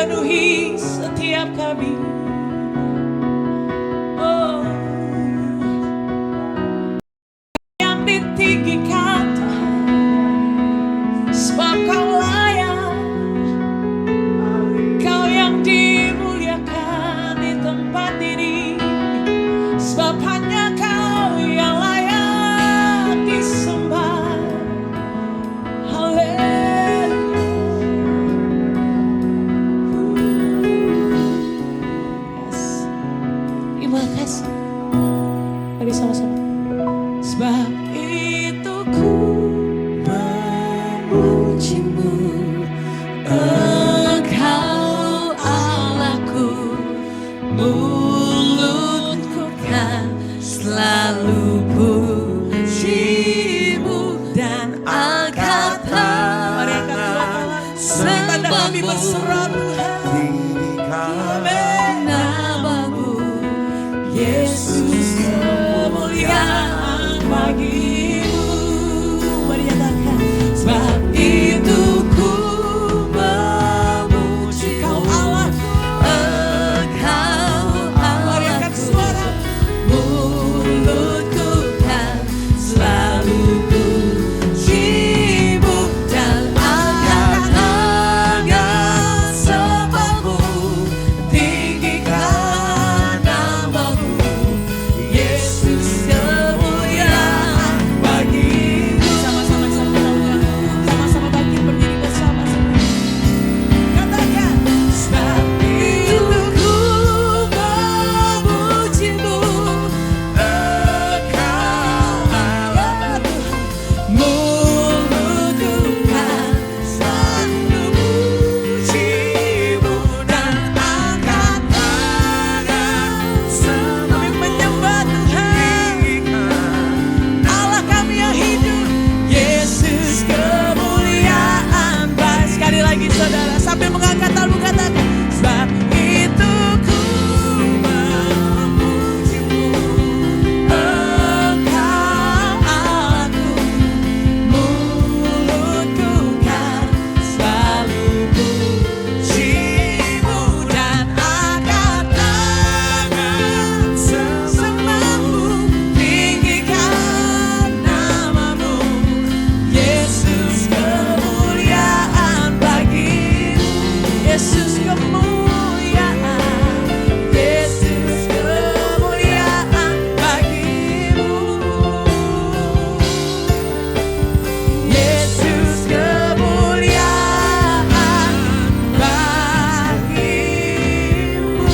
penuhi setiap kami. Oh, yang ditinggikan Tuhan, sebab Kau layak. Kau yang dimuliakan di tempat ini, sebab hanya Kau yang layak disembah. Terima kasih. Mari sama-sama. Sebab itu ku memuji-Mu, Engkau Allahku. Mulutku kan selalu puji-Mu dan angkat tangan sembahmu namamu, Yesus kemuliaan bagi-Mu. Mari nyatakan, sebab itu ku memuji Kau Allahku, Engkau Allah. Mari angkat suara, mulutku kan selalu puji-Mu dan angkat tangan sembahmu, tinggikan namamu, Yesus kemuliaan bagi-Mu. Sama-sama sama-sama bangkit berdiri bersama. Katakan, sebab itu ku memuji-Mu, Engkau Allah. Mulutku kan selalu puji-Mu dan angkat tangan sembah menyembah Tuhan, Allah kami yang hidup, Yesus kemuliaan bagi. Sekali lagi saudara, sambil mengangkat tanganmu katakan, sebab itu ku memuji-Mu, Engkau Allahku. Mulutku kan selalu puji-Mu dan angkat tangan sembahmu, tinggikan namamu, Yesus kemuliaan bagi-Mu. Yesus kemuliaan, Yesus kemuliaan bagi-Mu, Yesus kemuliaan bagi-Mu.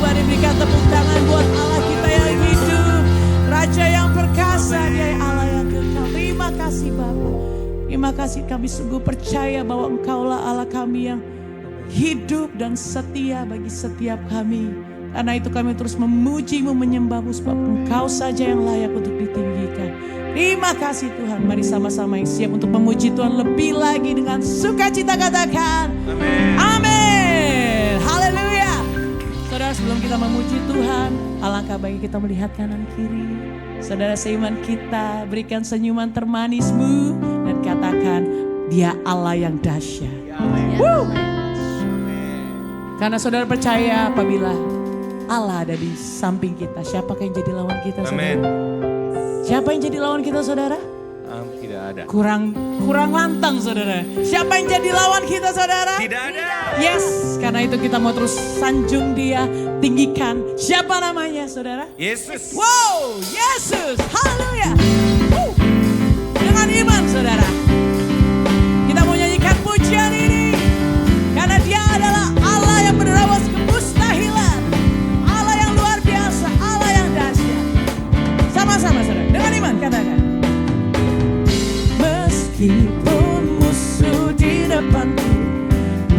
Mari berikan tepuk tangan buat Allah kita yang hidup, Raja yang perkasa, Dia Allah yang kekal. Terima kasih Bapa. Terima kasih, kami sungguh percaya bahwa Engkaulah Allah kami yang hidup dan setia bagi setiap kami. Karena itu kami terus memuji-Mu, menyembah-Mu, sebab Engkau saja yang layak untuk ditinggikan. Terima kasih Tuhan. Mari sama-sama yang siap untuk memuji Tuhan lebih lagi dengan sukacita katakan amin. Haleluya. Saudara, sebelum kita memuji Tuhan, alangkah baik kita melihat kanan kiri. Saudara seiman kita, berikan senyuman termanismu dan katakan, Dia Allah yang dahsyat. Woo! Karena saudara percaya apabila Allah ada di samping kita, siapa yang jadi lawan kita, saudara? Amin. Siapa yang jadi lawan kita, saudara? Tidak ada. Kurang lantang, saudara. Siapa yang jadi lawan kita, saudara? Tidak ada. Yes, karena itu kita mau terus sanjung Dia, tinggikan. Siapa namanya, saudara? Yesus. Wow, Yesus. Haleluya. Dengan iman, saudara, kita mau nyanyikan pujian ini. Karena Dia adalah Allah yang menerabas kemustahilan, Allah yang luar biasa, Allah yang dahsyat. Sama-sama saudara, dengan iman katakan, meskipun musuh di depanku,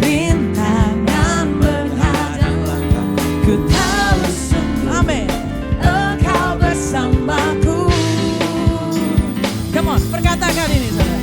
rintangan menghadang langkahku, ku tahu semua, amin, Engkau bersamaku. Come on, perkatakan ini saudara.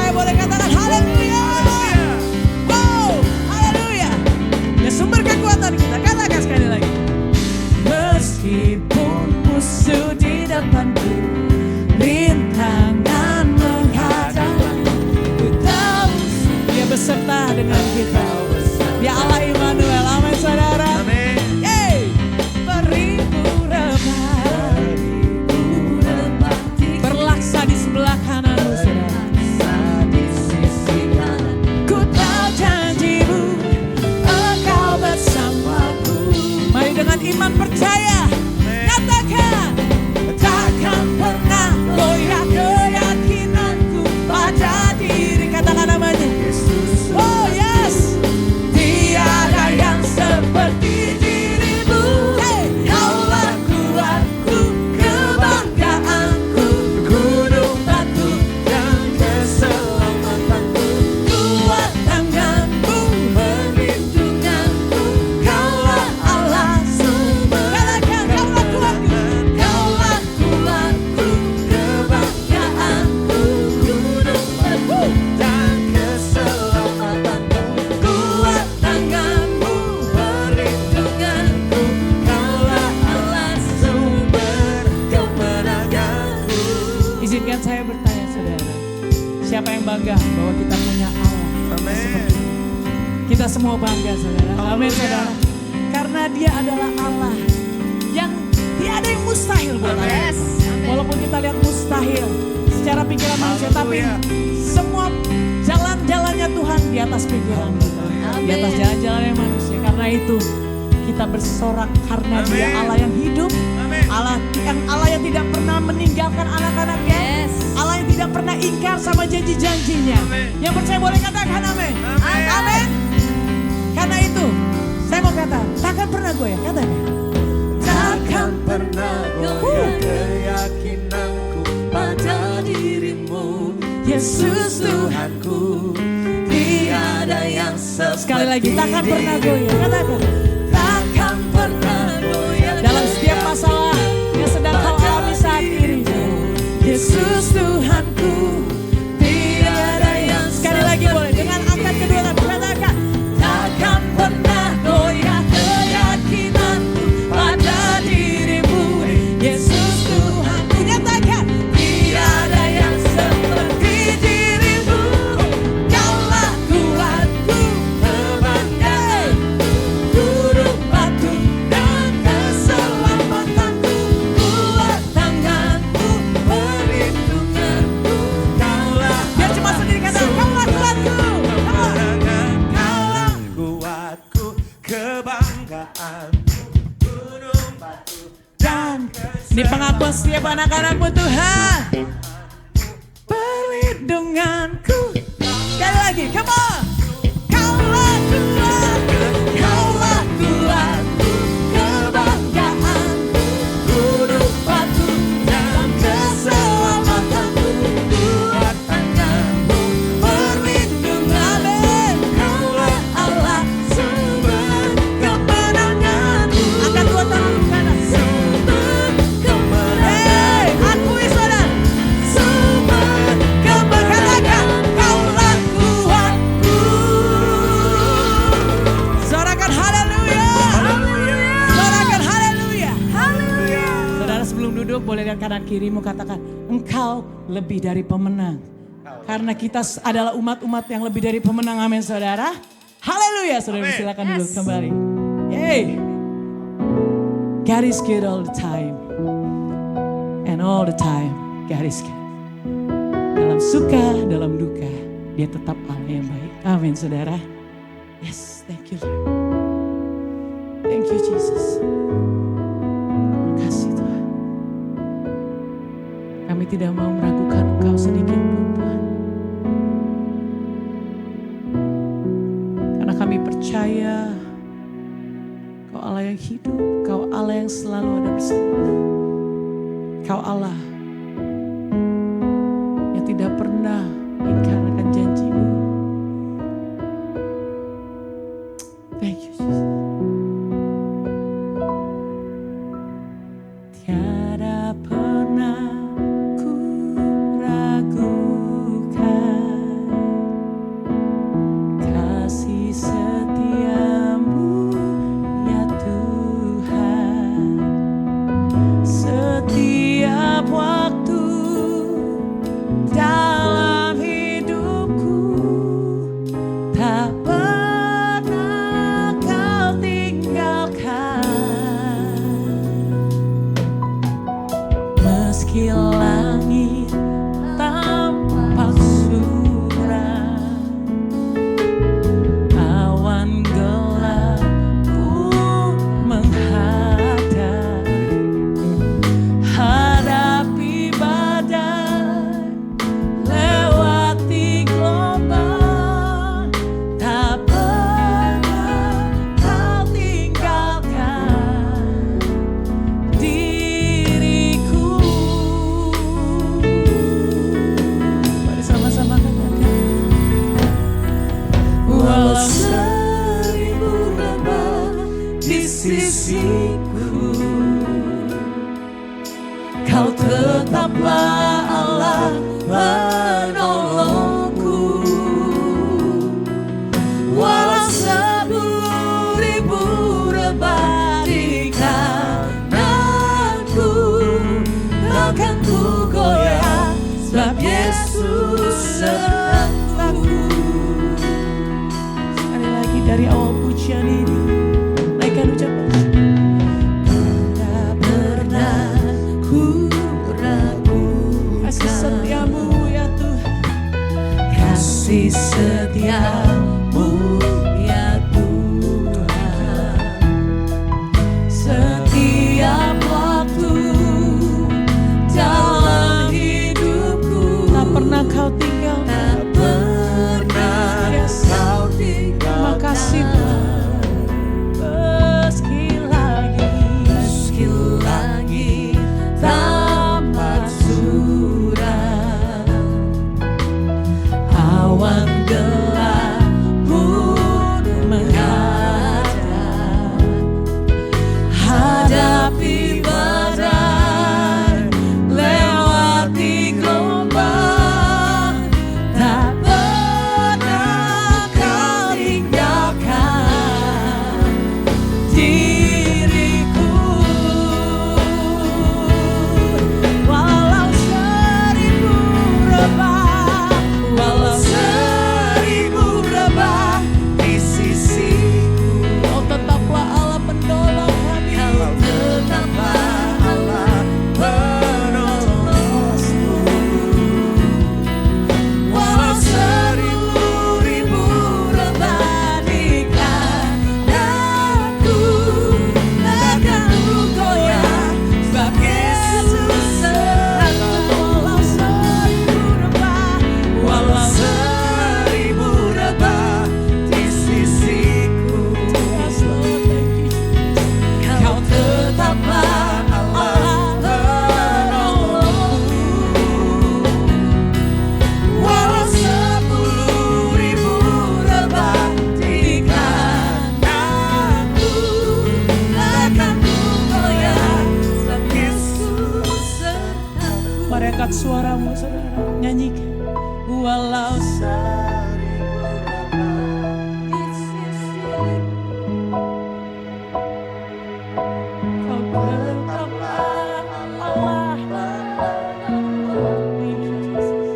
percaya boleh katakan haleluya. Wow, haleluya. Ya sumber kekuatan kita, katakan sekali lagi. Meskipun musuh di depanku, rintangan menghadapku, ku tahu dia beserta dengan kita. Ya Allah Immanuel, amin saudara. Yeay. Beribu rebah berlaksa di sebelah kananmu saudara. Ku tahu janjimu, engkau bersamaku. Mari dengan iman percaya, katakan, takkan pernah goyah keyakinanku pada diri. Katakan namanya. Oh yes, tiada yang seperti dirimu. Kaulah kuatku, kebanggaanku, gunung batu dan keselamatanku. Kuat tanganmu, perlindunganku, kaulah Allah sumber. Katakan, kaulah kuatku, kaulah kuatku, kebanggaanku, gunung batu dan keselamatanku. Kuat tanganmu, perlindunganku, kaulah Allah sumber kemenanganku. Izinkan saya bertanya saudara, siapa yang bangga bahwa kita punya Allah seperti ini? Kita semua bangga saudara, amin saudara. Karena dia adalah Allah yang tiada yang mustahil buat Allah. Walaupun kita lihat mustahil secara pikiran manusia, tapi semua jalan-jalannya Tuhan di atas pikiran kita, di atas jalan-jalannya manusia. Karena itu kita bersorak karena dia Allah yang hidup, Allah yang tidak pernah meninggalkan anak-anaknya, Allah yang tidak pernah ingkar sama janji-janjinya. Yang percaya boleh katakan amin. Amin. Karena itu saya mau kata, takkan pernah goyah, katakan. Takkan pernah goyah keyakinanku pada dirimu, Yesus Tuhanku. Tiada yang seperti. Sekali lagi, takkan pernah goyah, katakan. Takkan pernah goyah dalam setiap masalah yang sedang kau alami saat ini, Yesus Tuhanku. Tiada yang. Sekali lagi boleh dengan angkat kedua tangan, katakan. Takkan pernah goyah keyakinanku pada dirimu, Yesus Tuhanku. Nyatakan, tiada yang seperti dirimu. Kaulah kuatku, kebanggaan, gunung batu dan keselamatanku. Kuat tanganku, perlindunganku, kaulah. Biar cuma sendiri kata, kaulah kuatku, kaulah Kuatku, kebanggaan, gunung batu dan ini pengakuan setiap anak-anakmu Tuhan. Perlindunganku. Sekali lagi, come on. Kaulah kuatku, kaulah kuatku, kebanggaanku, gunung batu dan keselamatanku. Kuat tanganmu, perlindunganmu, kaulah Allah sumber kemenanganku. Angkat dua tangan kanan. Sumber kemenangan. Akui saudara. Sumber kemenangan. Kaulah kuatku. Sorakan haleluya. Sorakan haleluya. Saudara sebelum duduk boleh lihat kanan kirimu, katakan, engkau lebih dari pemenang. Karena kita adalah umat-umat yang lebih dari pemenang, amin saudara. Haleluya, saudara silakan duduk kembali. Yay. God is good all the time. And all the time God is good. Dalam suka, dalam duka, dia tetap Allah yang baik. Amin saudara. Yes, thank you Lord. Thank you Jesus. Terima kasih Tuhan. Kami tidak mau meragukan Engkau sedikit pun Tuhan. Karena kami percaya Kau Allah yang hidup, Kau Allah yang selalu ada bersama. Kau Allah yang tidak pernah ingkar akan janji-Mu. Thank you Jesus. Tiada pernah ku ragukan sisiku, Kau tetaplah Allah penolongku. Walau 10.000 rebah di kananku, takkan ku goyah, sebab Yesus sertaku. Sekali lagi dari awal pujian ini, naikkan ucapan. Tak pernah ku ragukan kasih setiamu ya Tuhan, kasih setiamu ya Tuhan. Setiap waktu dalam hidupku, tak pernah Kau tinggal, tak pernah Kau tinggal. Terima kasih Tuhan. Meski lagi tampak suram, awan gelap pun menghadap, hadapi badai, lewati gelombang, tak pernah Kau tinggalkan diriku. Walau 1000 rebah, walau 1000 rebah di sisiku, Kau tetaplah Allah penolong kami. Kau tetaplah Allah penolongku. Walau 1000 rebah di kananku, takkan ku goyah, sebab Yesus sertaku. Walau 1000 rebah di sisiku, Kau tetaplah Allah penolongku. Walau 10.000 rebah di kananku, takkan ku goyah, sebab Yesus sertaku. Mari angkat suaramu saudara, nyanyikan. Walau 1000 rebah di sisiku, Kau tetaplah Allah penolongku. Thank you, Jesus.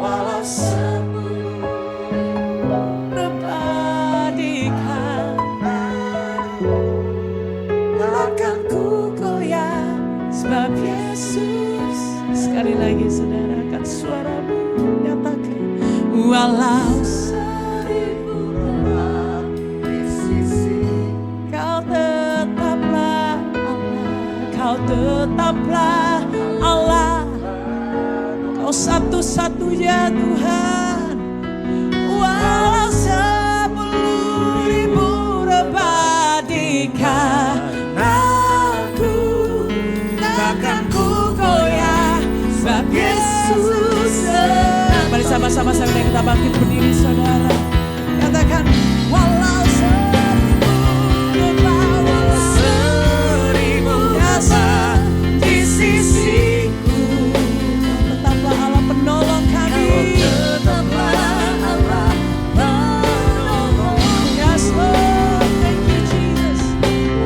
Walau 10.000 rebah di kananku, takkan ku goyah, sebab Yesus. Sekali lagi saudara, angkat suaramu, nyatakan. Walau 1000 rebah di sisi, Kau tetaplah Allah. Kau tetaplah Allah. Kau satu-satunya Tuhan. Walau 10.000 rebah di kananku, takkan ku goyah, sebab Yesus sertaku. Mari sama-sama sambil kita bangkit berdiri saudara, katakan. Walau 1000 rebah, walau 1000 rebah di sisiku, Kau tetaplah Allah penolong kami. Kau tetaplah Allah penolong. Yes Lord, thank you Jesus.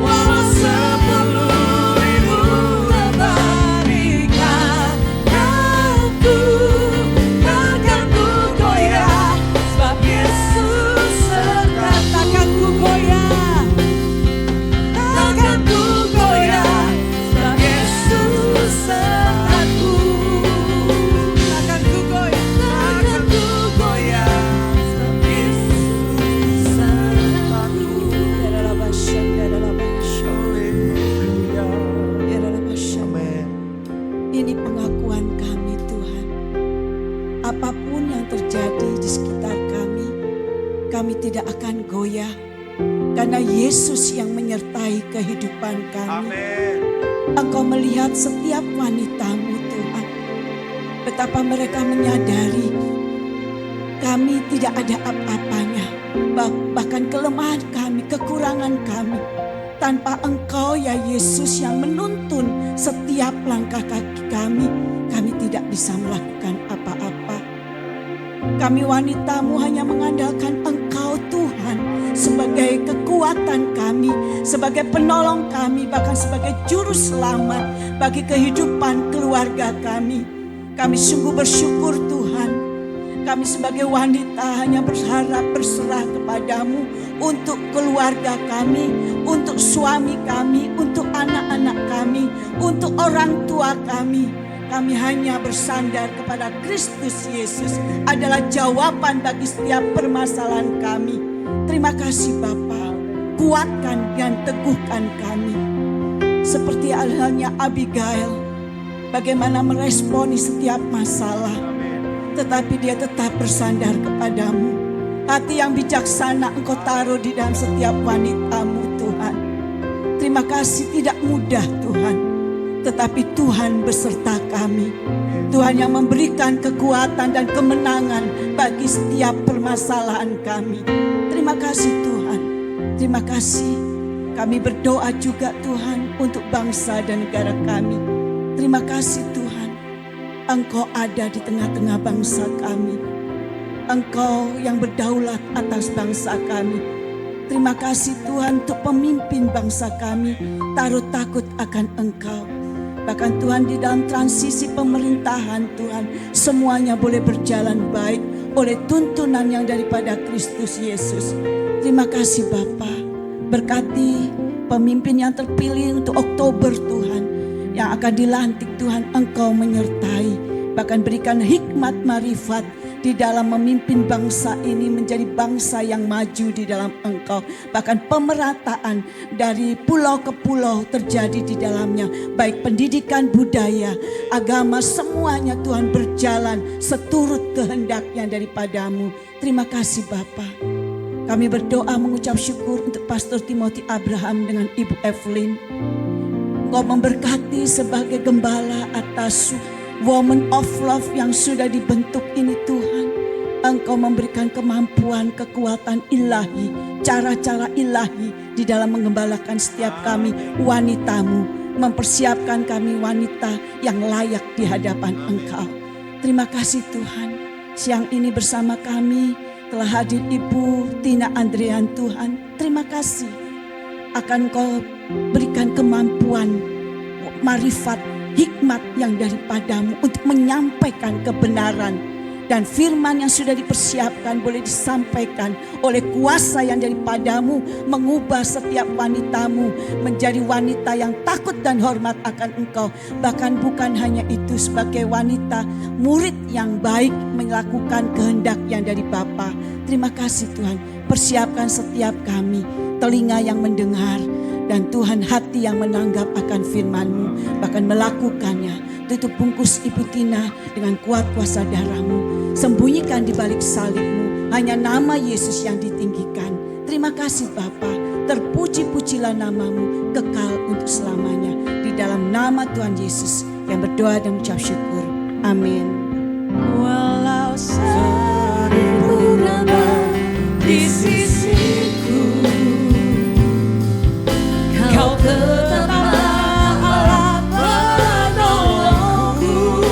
Walau 10.000 rebah di kananku, takkan ku goyah, sebab Yesus sertaku. Takkan ku goyah, takkan ku goyah, sebab Yesus sertaku. Takkan ku goyah, takkan ku goyah, sebab Yesus sertaku. Ini pengakuan kami Tuhan. Apapun yang terjadi di sekitar kami tidak akan goyah. Karena Yesus yang menyertai kehidupan kami. Amin. Engkau melihat setiap wanitamu Tuhan. Betapa mereka menyadari kami tidak ada apa-apanya. Bahkan kelemahan kami kekurangan kami. Tanpa Engkau ya Yesus yang menuntun setiap langkah kaki kami tidak bisa melakukan apa-apa. Kami wanita-Mu hanya mengandalkan Engkau Tuhan sebagai kekuatan kami, sebagai penolong kami, bahkan sebagai juru selamat bagi kehidupan keluarga kami. Kami sungguh bersyukur Tuhan. Kami sebagai wanita hanya berharap berserah kepada-Mu untuk keluarga kami, untuk suami kami, untuk anak-anak kami, untuk orang tua kami. Kami hanya bersandar kepada Kristus Yesus adalah jawaban bagi setiap permasalahan kami. Terima kasih Bapa, kuatkan dan teguhkan kami. Seperti halnya Abigail, bagaimana meresponi setiap masalah. Tetapi dia tetap bersandar kepada-Mu. Hati yang bijaksana Engkau taruh di dalam setiap wanita-Mu Tuhan. Terima kasih, tidak mudah Tuhan. Tetapi Tuhan beserta kami. Tuhan yang memberikan kekuatan dan kemenangan bagi setiap permasalahan kami. Terima kasih Tuhan. Terima kasih. Kami berdoa juga Tuhan untuk bangsa dan negara kami. Terima kasih Tuhan. Engkau ada di tengah-tengah bangsa kami. Engkau yang berdaulat atas bangsa kami. Terima kasih Tuhan untuk pemimpin bangsa kami. Taruh takut akan Engkau. Bahkan Tuhan di dalam transisi pemerintahan Tuhan, semuanya boleh berjalan baik oleh tuntunan yang daripada Kristus Yesus. Terima kasih Bapa. Berkati pemimpin yang terpilih untuk Oktober Tuhan. Yang akan dilantik Tuhan, Engkau menyertai. Bahkan berikan hikmat marifat di dalam memimpin bangsa ini menjadi bangsa yang maju di dalam Engkau. Bahkan pemerataan dari pulau ke pulau terjadi di dalamnya. Baik pendidikan, budaya, agama, semuanya Tuhan berjalan seturut kehendaknya daripada-Mu. Terima kasih Bapa. Kami berdoa mengucap syukur untuk Pastor Timothy Abraham dengan Ibu Evelyn. Engkau memberkati sebagai gembala atas Woman of Love yang sudah dibentuk ini Tuhan. Engkau memberikan kemampuan, kekuatan ilahi, cara-cara ilahi di dalam menggembalakan setiap kami wanita-Mu. Mempersiapkan kami wanita yang layak di hadapan Engkau. Terima kasih Tuhan. Siang ini bersama kami telah hadir Ibu Tina Andrean Tuhan. Terima kasih. Akan Kau berikan kemampuan, marifat, hikmat yang daripada-Mu untuk menyampaikan kebenaran. Dan firman yang sudah dipersiapkan boleh disampaikan oleh kuasa yang daripada-Mu. Mengubah setiap wanita-Mu menjadi wanita yang takut dan hormat akan Engkau. Bahkan bukan hanya itu, sebagai wanita murid yang baik melakukan kehendak yang dari Bapa. Terima kasih Tuhan. Persiapkan setiap kami, telinga yang mendengar, dan Tuhan hati yang menanggap akan firman-Mu, bahkan melakukannya. Tutup bungkus Ibu Tina dengan kuat kuasa darah-Mu. Sembunyikan di balik salib-Mu. Hanya nama Yesus yang ditinggikan. Terima kasih Bapa. Terpuji-pujilah nama-Mu kekal untuk selamanya. Di dalam nama Tuhan Yesus yang berdoa dan mengucap syukur. Amin. Walau seribu nama di sisiku, Kau tetaplah Allah penolongku.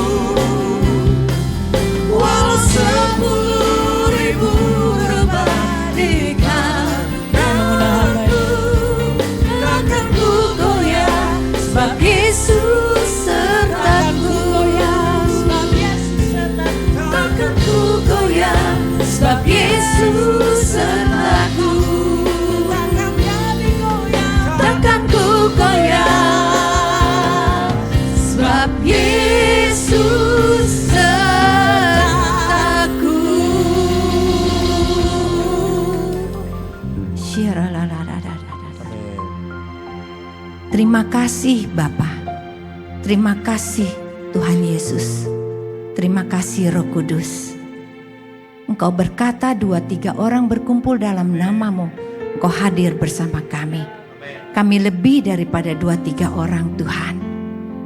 Walau 10.000 berbandingkan denganku, takkan ku goyah sebab Yesus sertaku. Takkan ku goyah sebab Yesus sertaku. Takkan ku goyah sebab Yesus sertaku. Terima kasih Bapa. Terima kasih Tuhan Yesus. Terima kasih Roh Kudus. Engkau berkata 2-3 orang berkumpul dalam nama-Mu, Engkau hadir bersama kami. Kami lebih daripada 2-3 orang Tuhan.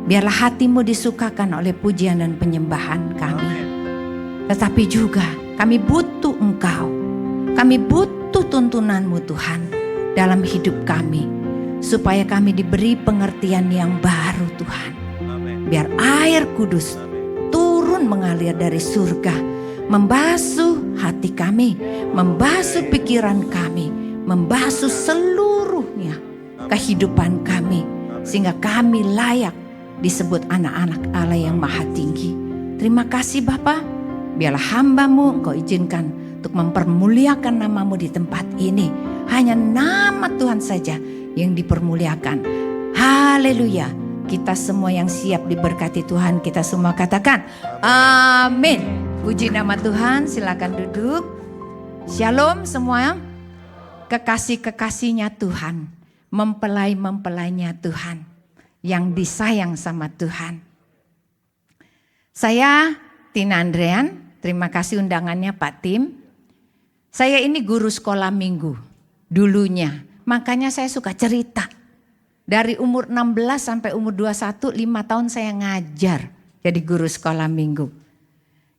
Biarlah hati-Mu disukakan oleh pujian dan penyembahan kami. Tetapi juga kami butuh Engkau. Kami butuh tuntunan-Mu Tuhan. dalam hidup kami. Supaya kami diberi pengertian yang baru Tuhan. Biar air kudus turun mengalir dari surga, membasuh hati kami, membasuh pikiran kami, membasuh seluruhnya kehidupan kami, sehingga kami layak disebut anak-anak Allah yang maha tinggi. Terima kasih Bapa, biarlah hamba-Mu Engkau izinkan untuk mempermuliakan nama-Mu di tempat ini. Hanya nama Tuhan saja yang dipermuliakan. Haleluya. Kita semua yang siap diberkati Tuhan, kita semua katakan amin. Puji nama Tuhan, silakan duduk. Shalom semua. Kekasih-kekasihnya Tuhan, mempelai-mempelainya Tuhan, yang disayang sama Tuhan. Saya Tina Andrean, terima kasih undangannya Pak Tim. Saya ini guru sekolah minggu dulunya, makanya saya suka cerita. Dari umur 16 sampai umur 21, 5 tahun saya ngajar jadi guru sekolah minggu.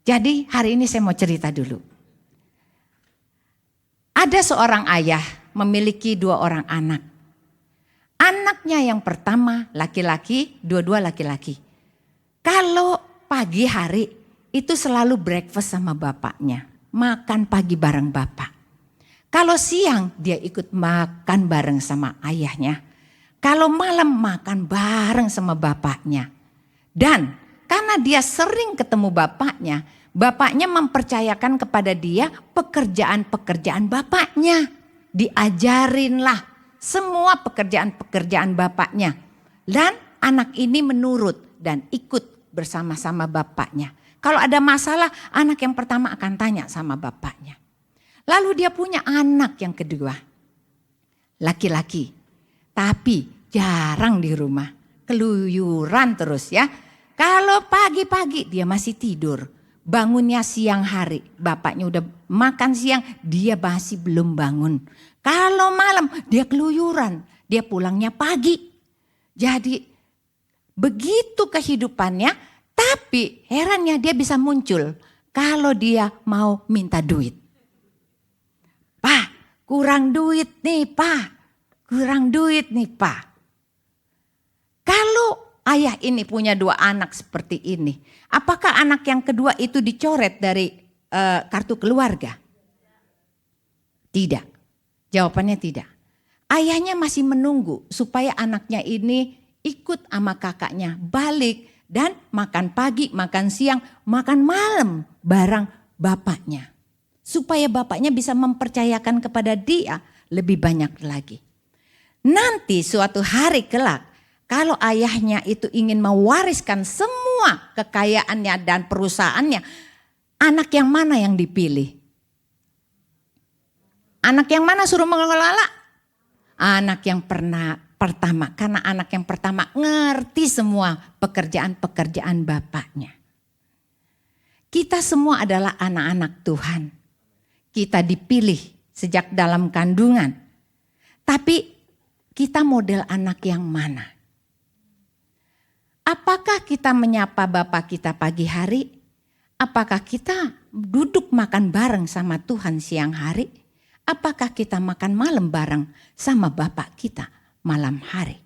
Jadi hari ini saya mau cerita dulu. Ada seorang ayah memiliki 2 orang anak. Anaknya yang pertama laki-laki, dua-dua laki-laki. Kalau pagi hari itu selalu breakfast sama bapaknya. Makan pagi bareng bapak. Kalau siang dia ikut makan bareng sama ayahnya. Kalau malam makan bareng sama bapaknya. Dan karena dia sering ketemu bapaknya, bapaknya mempercayakan kepada dia pekerjaan-pekerjaan bapaknya. Diajarinlah semua pekerjaan-pekerjaan bapaknya. Dan anak ini menurut dan ikut bersama-sama bapaknya. Kalau ada masalah, anak yang pertama akan tanya sama bapaknya. Lalu dia punya anak yang kedua, laki-laki. Tapi jarang di rumah, keluyuran terus ya. Kalau pagi-pagi dia masih tidur, bangunnya siang hari. Bapaknya udah makan siang, dia masih belum bangun. Kalau malam dia keluyuran, dia pulangnya pagi. Jadi begitu kehidupannya, tapi herannya dia bisa muncul kalau dia mau minta duit. Pak, kurang duit nih Pak. Kurang duit nih Pak. Kalau ayah ini punya 2 anak seperti ini, apakah anak yang kedua itu dicoret dari kartu keluarga? Tidak. Jawabannya tidak. Ayahnya masih menunggu supaya anaknya ini ikut sama kakaknya balik dan makan pagi, makan siang, makan malam bareng bapaknya. Supaya bapaknya bisa mempercayakan kepada dia lebih banyak lagi. Nanti suatu hari kelak, kalau ayahnya itu ingin mewariskan semua kekayaannya dan perusahaannya, anak yang mana yang dipilih? Anak yang mana suruh mengelola? Anak yang pertama, karena anak yang pertama ngerti semua pekerjaan-pekerjaan bapaknya. Kita semua adalah anak-anak Tuhan. Kita dipilih sejak dalam kandungan. Tapi kita model anak yang mana? Apakah kita menyapa bapak kita pagi hari? Apakah kita duduk makan bareng sama Tuhan siang hari? Apakah kita makan malam bareng sama bapak kita malam hari?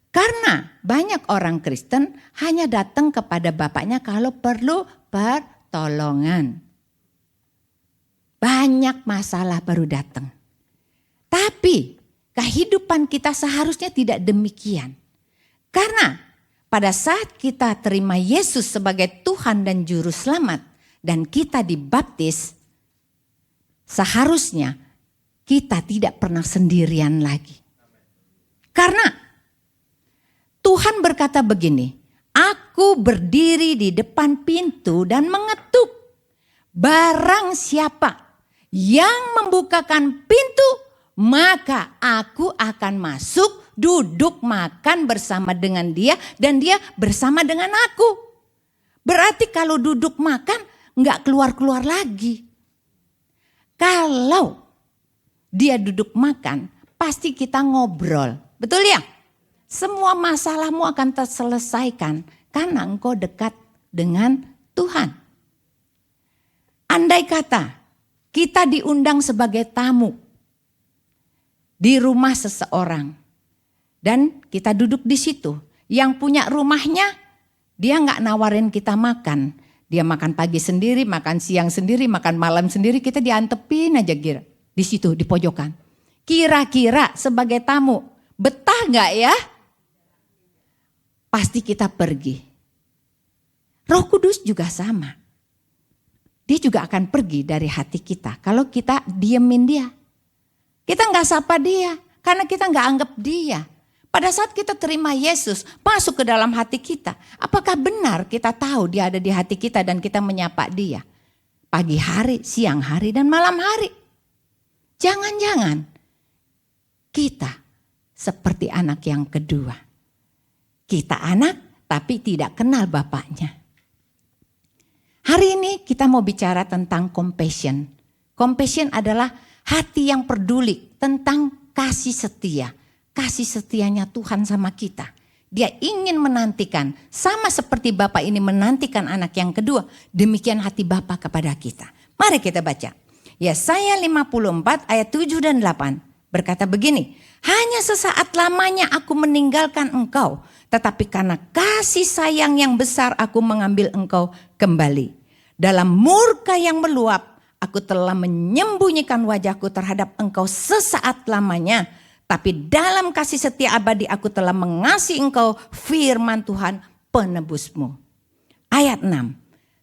Karena banyak orang Kristen hanya datang kepada bapaknya kalau perlu pertolongan. Banyak masalah baru datang. Tapi kehidupan kita seharusnya tidak demikian. Karena pada saat kita terima Yesus sebagai Tuhan dan Juru Selamat dan kita dibaptis, seharusnya kita tidak pernah sendirian lagi. Karena Tuhan berkata begini, aku berdiri di depan pintu dan mengetuk. Barang siapa yang membukakan pintu, maka aku akan masuk, duduk makan bersama dengan dia dan dia bersama dengan aku. Berarti kalau duduk makan nggak keluar-keluar lagi. Kalau dia duduk makan pasti kita ngobrol. Betul ya? Semua masalahmu akan terselesaikan karena engkau dekat dengan Tuhan. Andai kata kita diundang sebagai tamu di rumah seseorang. Dan kita duduk di situ. Yang punya rumahnya, dia nggak nawarin kita makan. Dia makan pagi sendiri, makan siang sendiri, makan malam sendiri. Kita diantepin aja di situ, di pojokan. Kira-kira sebagai tamu, betah nggak ya? Pasti kita pergi. Roh Kudus juga sama. Dia juga akan pergi dari hati kita kalau kita diemin dia. Kita nggak sapa dia karena kita nggak anggap dia. Pada saat kita terima Yesus masuk ke dalam hati kita, apakah benar kita tahu dia ada di hati kita dan kita menyapa dia? Pagi hari, siang hari, dan malam hari. Jangan-jangan kita seperti anak yang kedua. Kita anak tapi tidak kenal bapaknya. Hari ini kita mau bicara tentang compassion. Compassion adalah hati yang peduli tentang kasih setia. Kasih setianya Tuhan sama kita. Dia ingin menantikan, sama seperti Bapa ini menantikan anak yang kedua, demikian hati Bapa kepada kita. Mari kita baca. Yesaya 54 ayat 7 dan 8 berkata begini, hanya sesaat lamanya aku meninggalkan engkau, tetapi karena kasih sayang yang besar aku mengambil engkau kembali. Dalam murka yang meluap, aku telah menyembunyikan wajahku terhadap engkau sesaat lamanya. Tapi dalam kasih setia abadi aku telah mengasihi engkau, firman Tuhan penebusmu. Ayat 6.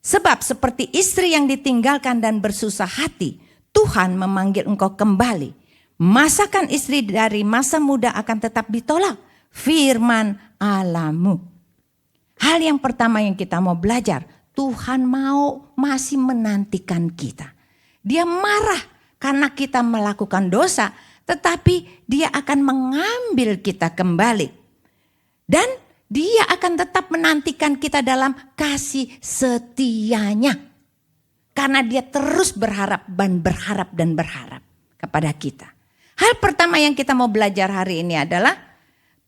Sebab seperti istri yang ditinggalkan dan bersusah hati, Tuhan memanggil engkau kembali. Masakan istri dari masa muda akan tetap ditolak, firman Allahmu. Hal yang pertama yang kita mau belajar, Tuhan masih menantikan kita. Dia marah karena kita melakukan dosa, tetapi dia akan mengambil kita kembali. Dan dia akan tetap menantikan kita dalam kasih setianya. Karena dia terus berharap dan berharap kepada kita. Hal pertama yang kita mau belajar hari ini adalah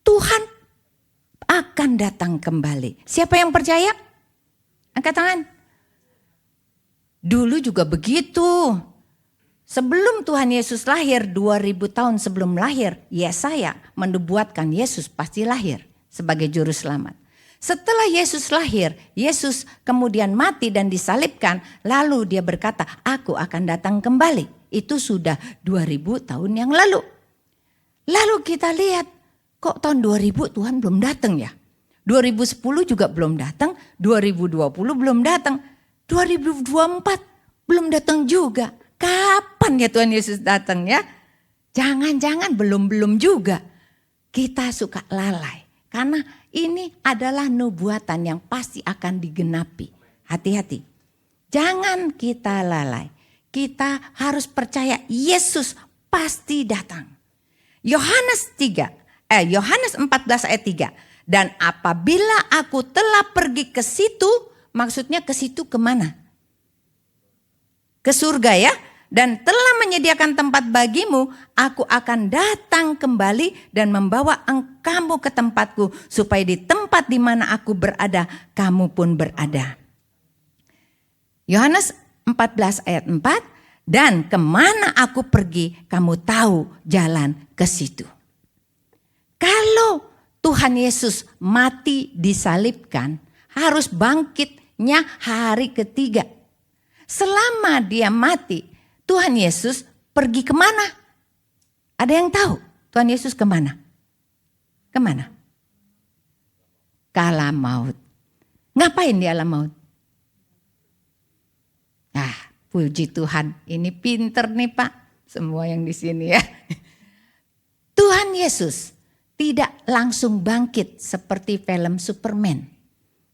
Tuhan akan datang kembali. Siapa yang percaya? Angkat tangan. Dulu juga begitu. Sebelum Tuhan Yesus lahir, 2000 tahun sebelum lahir, Yesaya menubuatkan Yesus pasti lahir sebagai juru selamat. Setelah Yesus lahir, Yesus kemudian mati dan disalibkan, lalu dia berkata, aku akan datang kembali. Itu sudah 2000 tahun yang lalu. Lalu kita lihat, kok tahun 2000 Tuhan belum datang ya? 2010 juga belum datang, 2020 belum datang, 2024 belum datang juga. Kapan ya Tuhan Yesus datang ya? Jangan-jangan belum juga. Kita suka lalai. Karena ini adalah nubuatan yang pasti akan digenapi. Hati-hati. Jangan kita lalai. Kita harus percaya Yesus pasti datang. Yohanes 14 ayat 3. Dan apabila aku telah pergi ke situ, maksudnya ke situ kemana? Ke surga ya. Dan telah menyediakan tempat bagimu, aku akan datang kembali dan membawa kamu ke tempatku, supaya di tempat di mana aku berada, kamu pun berada. Yohanes 14 ayat 4, dan kemana aku pergi, kamu tahu jalan ke situ. Kalau Tuhan Yesus mati disalibkan, harus bangkitnya hari ketiga. Selama dia mati, Tuhan Yesus pergi kemana? Ada yang tahu Tuhan Yesus kemana? Kemana? Ke alam maut. Ngapain di alam maut? Puji Tuhan, ini pinter nih Pak. Semua yang di sini ya. Tuhan Yesus tidak langsung bangkit seperti film Superman.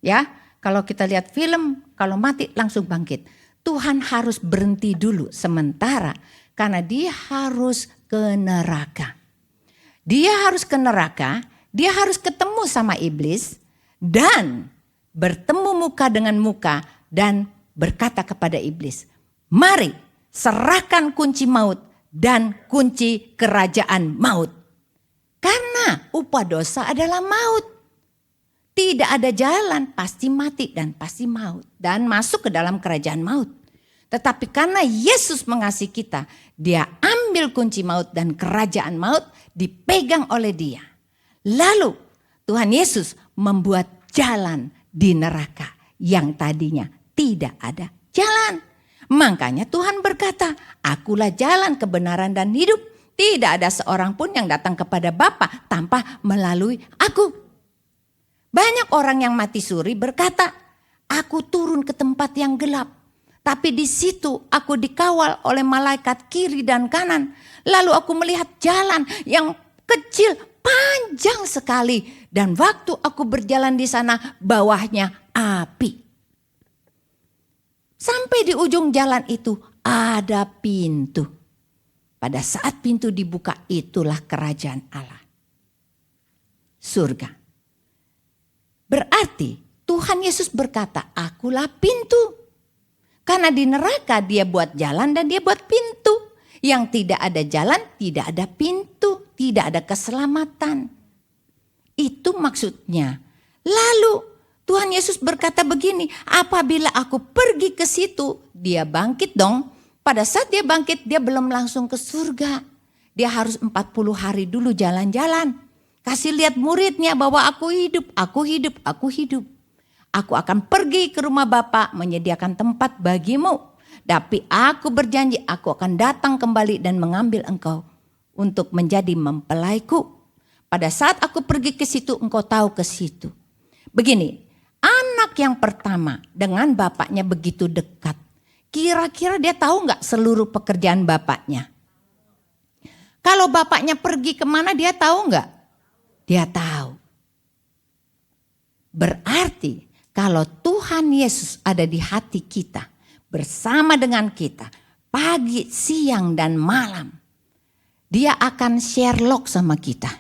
Ya, kalau kita lihat film, kalau mati langsung bangkit. Tuhan harus berhenti dulu sementara karena dia harus ke neraka. Dia harus ke neraka, dia harus ketemu sama iblis dan bertemu muka dengan muka dan berkata kepada iblis, mari serahkan kunci maut dan kunci kerajaan maut. Karena upah dosa adalah maut. Tidak ada jalan, pasti mati dan pasti maut. Dan masuk ke dalam kerajaan maut. Tetapi karena Yesus mengasihi kita, dia ambil kunci maut dan kerajaan maut dipegang oleh dia. Lalu Tuhan Yesus membuat jalan di neraka yang tadinya tidak ada jalan. Makanya Tuhan berkata, akulah jalan, kebenaran dan hidup. Tidak ada seorang pun yang datang kepada Bapa tanpa melalui aku. Banyak orang yang mati suri berkata, aku turun ke tempat yang gelap. Tapi di situ aku dikawal oleh malaikat kiri dan kanan. Lalu aku melihat jalan yang kecil, panjang sekali. Dan waktu aku berjalan di sana, bawahnya api. Sampai di ujung jalan itu ada pintu. Pada saat pintu dibuka, itulah kerajaan Allah. Surga. Berarti Tuhan Yesus berkata, akulah pintu. Karena di neraka dia buat jalan dan dia buat pintu. Yang tidak ada jalan, tidak ada pintu, tidak ada keselamatan. Itu maksudnya. Lalu Tuhan Yesus berkata begini, apabila aku pergi ke situ, dia bangkit dong. Pada saat dia bangkit, dia belum langsung ke surga. Dia harus 40 hari dulu jalan-jalan. Kasih lihat muridnya bahwa aku hidup, aku hidup, aku hidup. Aku akan pergi ke rumah Bapa menyediakan tempat bagimu. Tapi aku berjanji aku akan datang kembali dan mengambil engkau untuk menjadi mempelaiku. Pada saat aku pergi ke situ, engkau tahu ke situ. Begini, anak yang pertama dengan bapaknya begitu dekat. Kira-kira dia tahu nggak seluruh pekerjaan bapaknya? Kalau bapaknya pergi kemana dia tahu nggak? Dia tahu. Berarti kalau Tuhan Yesus ada di hati kita, bersama dengan kita, pagi, siang, dan malam, dia akan share log sama kita.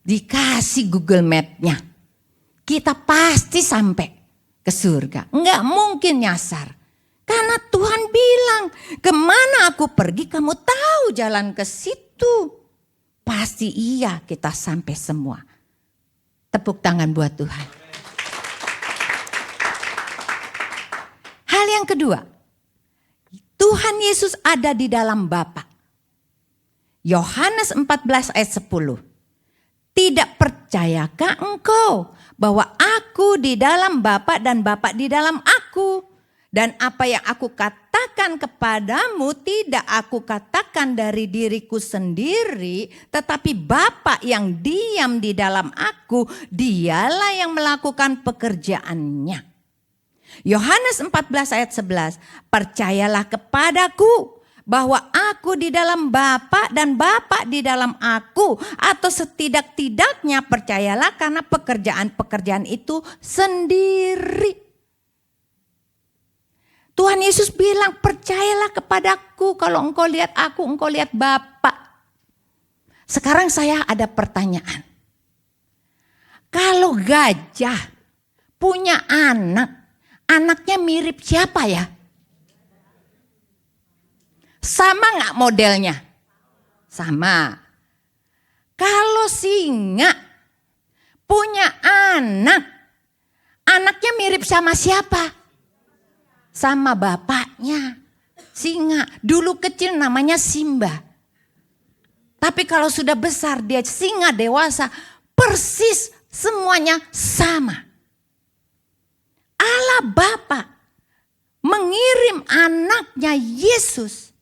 Dikasih Google Map-nya, kita pasti sampai ke surga. Enggak mungkin nyasar. Karena Tuhan bilang, kemana aku pergi kamu tahu jalan ke situ. Pasti iya kita sampai semua. Tepuk tangan buat Tuhan. Hal yang kedua, Tuhan Yesus ada di dalam Bapa. Yohanes 14 ayat 10. Tidak percayakah engkau bahwa aku di dalam Bapa dan Bapa di dalam aku? Dan apa yang aku katakan kepadamu tidak aku katakan dari diriku sendiri, tetapi Bapa yang diam di dalam aku, dialah yang melakukan pekerjaannya. Yohanes 14 ayat 11, percayalah kepadaku bahwa aku di dalam Bapa dan Bapa di dalam aku, atau setidak-tidaknya percayalah karena pekerjaan-pekerjaan itu sendiri. Tuhan Yesus bilang, percayalah kepadaku, kalau engkau lihat aku, engkau lihat Bapa. Sekarang saya ada pertanyaan. Kalau gajah punya anak, anaknya mirip siapa ya? Sama gak modelnya? Sama. Kalau singa punya anak, anaknya mirip sama siapa? Sama bapaknya. Singa, dulu kecil namanya Simba. Tapi kalau sudah besar dia singa dewasa, persis semuanya sama. Allah Bapa mengirim anaknya Yesus.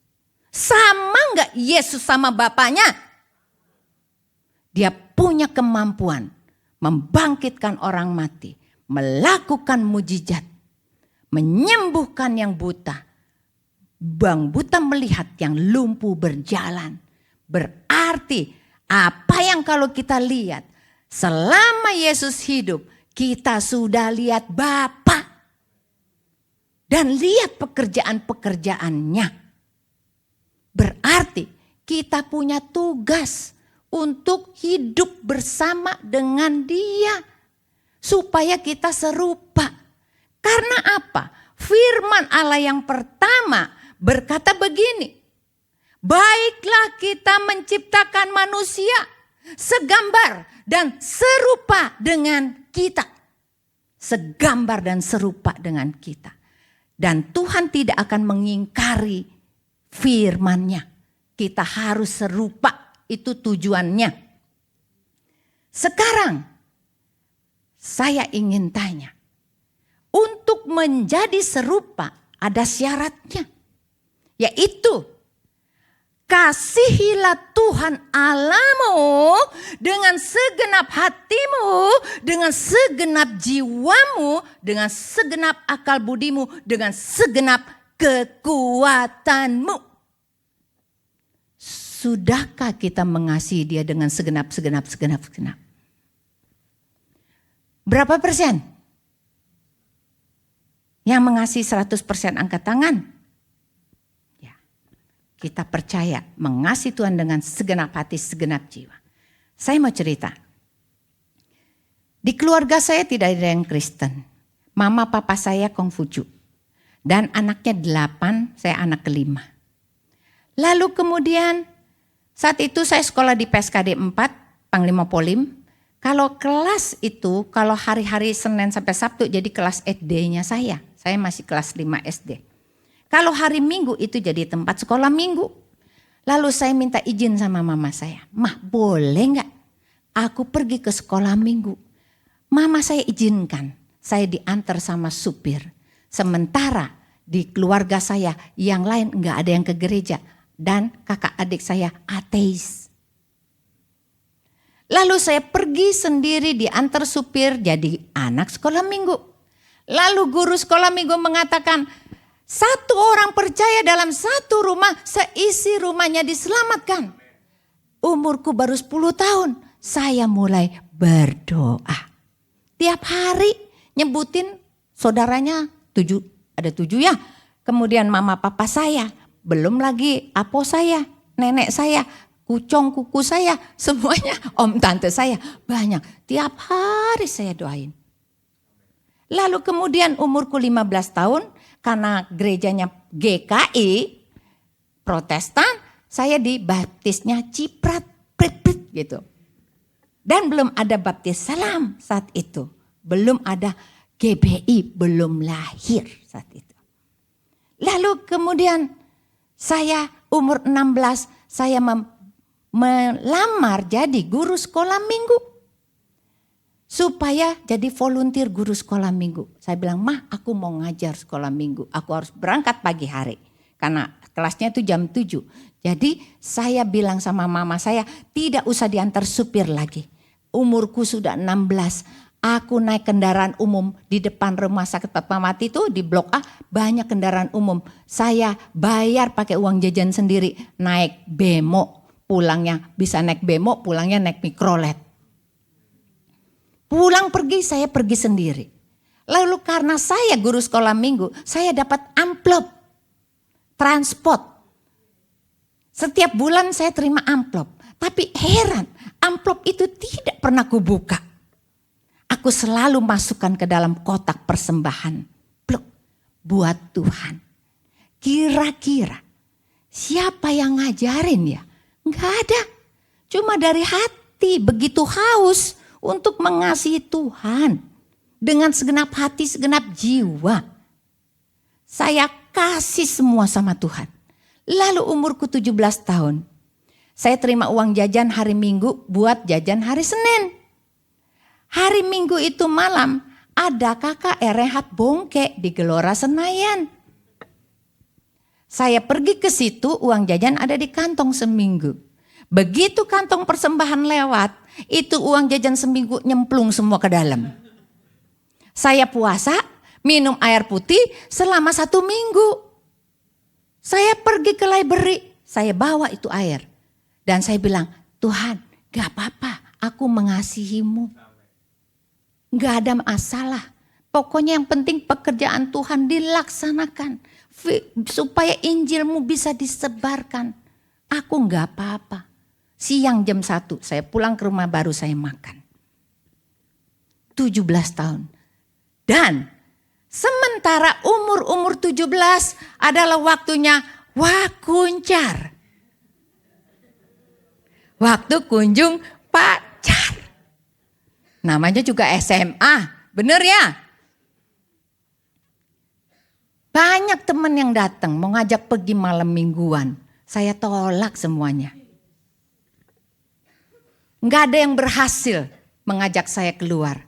Sama gak Yesus sama Bapaknya? Dia punya kemampuan membangkitkan orang mati, melakukan mujizat, menyembuhkan yang buta, bang buta melihat, yang lumpuh berjalan. Berarti apa yang kalau kita lihat selama Yesus hidup, kita sudah lihat Bapa dan lihat pekerjaan-pekerjaannya. Berarti kita punya tugas untuk hidup bersama dengan Dia supaya kita serupa. Karena apa? Firman Allah yang pertama berkata begini, baiklah kita menciptakan manusia segambar dan serupa dengan kita. segambar dan serupa dengan kita. Dan Tuhan tidak akan mengingkari firman-Nya. Kita harus serupa, itu tujuannya. Sekarang saya ingin tanya, untuk menjadi serupa ada syaratnya, yaitu kasihilah Tuhan Allahmu dengan segenap hatimu, dengan segenap jiwamu, dengan segenap akal budimu, dengan segenap kekuatanmu. Sudahkah kita mengasihi Dia dengan segenap? Berapa persen? Yang mengasihi 100% angkat tangan. Ya, kita percaya mengasihi Tuhan dengan segenap hati, segenap jiwa. Saya mau cerita. Di keluarga saya tidak ada yang Kristen. Mama papa saya Kongfucu. Dan anaknya 8, saya anak kelima. Lalu kemudian saat itu saya sekolah di PSKD 4, Panglima Polim. Kalau kelas itu, kalau hari-hari Senin sampai Sabtu jadi kelas SD-nya saya. Saya masih kelas 5 SD. Kalau hari Minggu itu jadi tempat sekolah Minggu. Lalu saya minta izin sama mama saya. Mah boleh gak aku pergi ke sekolah Minggu? Mama saya izinkan. Saya diantar sama supir. Sementara di keluarga saya yang lain gak ada yang ke gereja. Dan kakak adik saya ateis. Lalu saya pergi sendiri diantar supir jadi anak sekolah Minggu. Lalu guru sekolah Minggu mengatakan, satu orang percaya dalam satu rumah, seisi rumahnya diselamatkan. Umurku baru 10 tahun, saya mulai berdoa. Tiap hari nyebutin saudaranya 7, ada 7 ya. Kemudian mama papa saya, belum lagi apo saya, nenek saya, kucong kuku saya, semuanya om tante saya, banyak. Tiap hari saya doain. Lalu kemudian umurku 15 tahun, karena gerejanya GKI, Protestan, saya dibaptisnya Ciprat, prit gitu. Dan belum ada baptis salam saat itu. Belum ada GBI, belum lahir saat itu. Lalu kemudian saya umur 16, saya melamar jadi guru sekolah Minggu. Supaya jadi volunteer guru sekolah Minggu. Saya bilang, Mah aku mau ngajar sekolah Minggu. Aku harus berangkat pagi hari. Karena kelasnya itu jam 7. Jadi saya bilang sama mama saya, tidak usah diantar supir lagi. Umurku sudah 16. Aku naik kendaraan umum di depan rumah sakit Fatmawati itu di Blok A. Banyak kendaraan umum. Saya bayar pakai uang jajan sendiri. Naik bemo. Pulangnya bisa naik bemo, pulangnya naik mikrolet. Pulang pergi, saya pergi sendiri. Lalu karena saya guru sekolah Minggu, saya dapat amplop transport. Setiap bulan saya terima amplop. Tapi heran, amplop itu tidak pernah kubuka. Aku selalu masukkan ke dalam kotak persembahan. Pluk, buat Tuhan. Kira-kira siapa yang ngajarin ya? Enggak ada. Cuma dari hati, begitu haus untuk mengasihi Tuhan dengan segenap hati, segenap jiwa. Saya kasih semua sama Tuhan. Lalu umurku 17 tahun. Saya terima uang jajan hari Minggu buat jajan hari Senin. Hari Minggu itu malam ada kakak Rehat Bongke di Gelora Senayan. Saya pergi ke situ, uang jajan ada di kantong seminggu. Begitu kantong persembahan lewat, itu uang jajan seminggu nyemplung semua ke dalam. Saya puasa, minum air putih selama 1 minggu. Saya pergi ke library, saya bawa itu air. Dan saya bilang, Tuhan gak apa-apa, aku mengasihimu. Gak ada masalah. Pokoknya yang penting pekerjaan Tuhan dilaksanakan. Supaya Injilmu bisa disebarkan. Aku gak apa-apa. Siang jam 1 saya pulang ke rumah baru saya makan. 17 tahun. Dan sementara umur 17 adalah waktunya wakuncar. Waktu kunjung pacar. Namanya juga SMA. Bener ya? Banyak teman yang datang mau ngajak pergi malam mingguan. Saya tolak semuanya. Nggak ada yang berhasil mengajak saya keluar.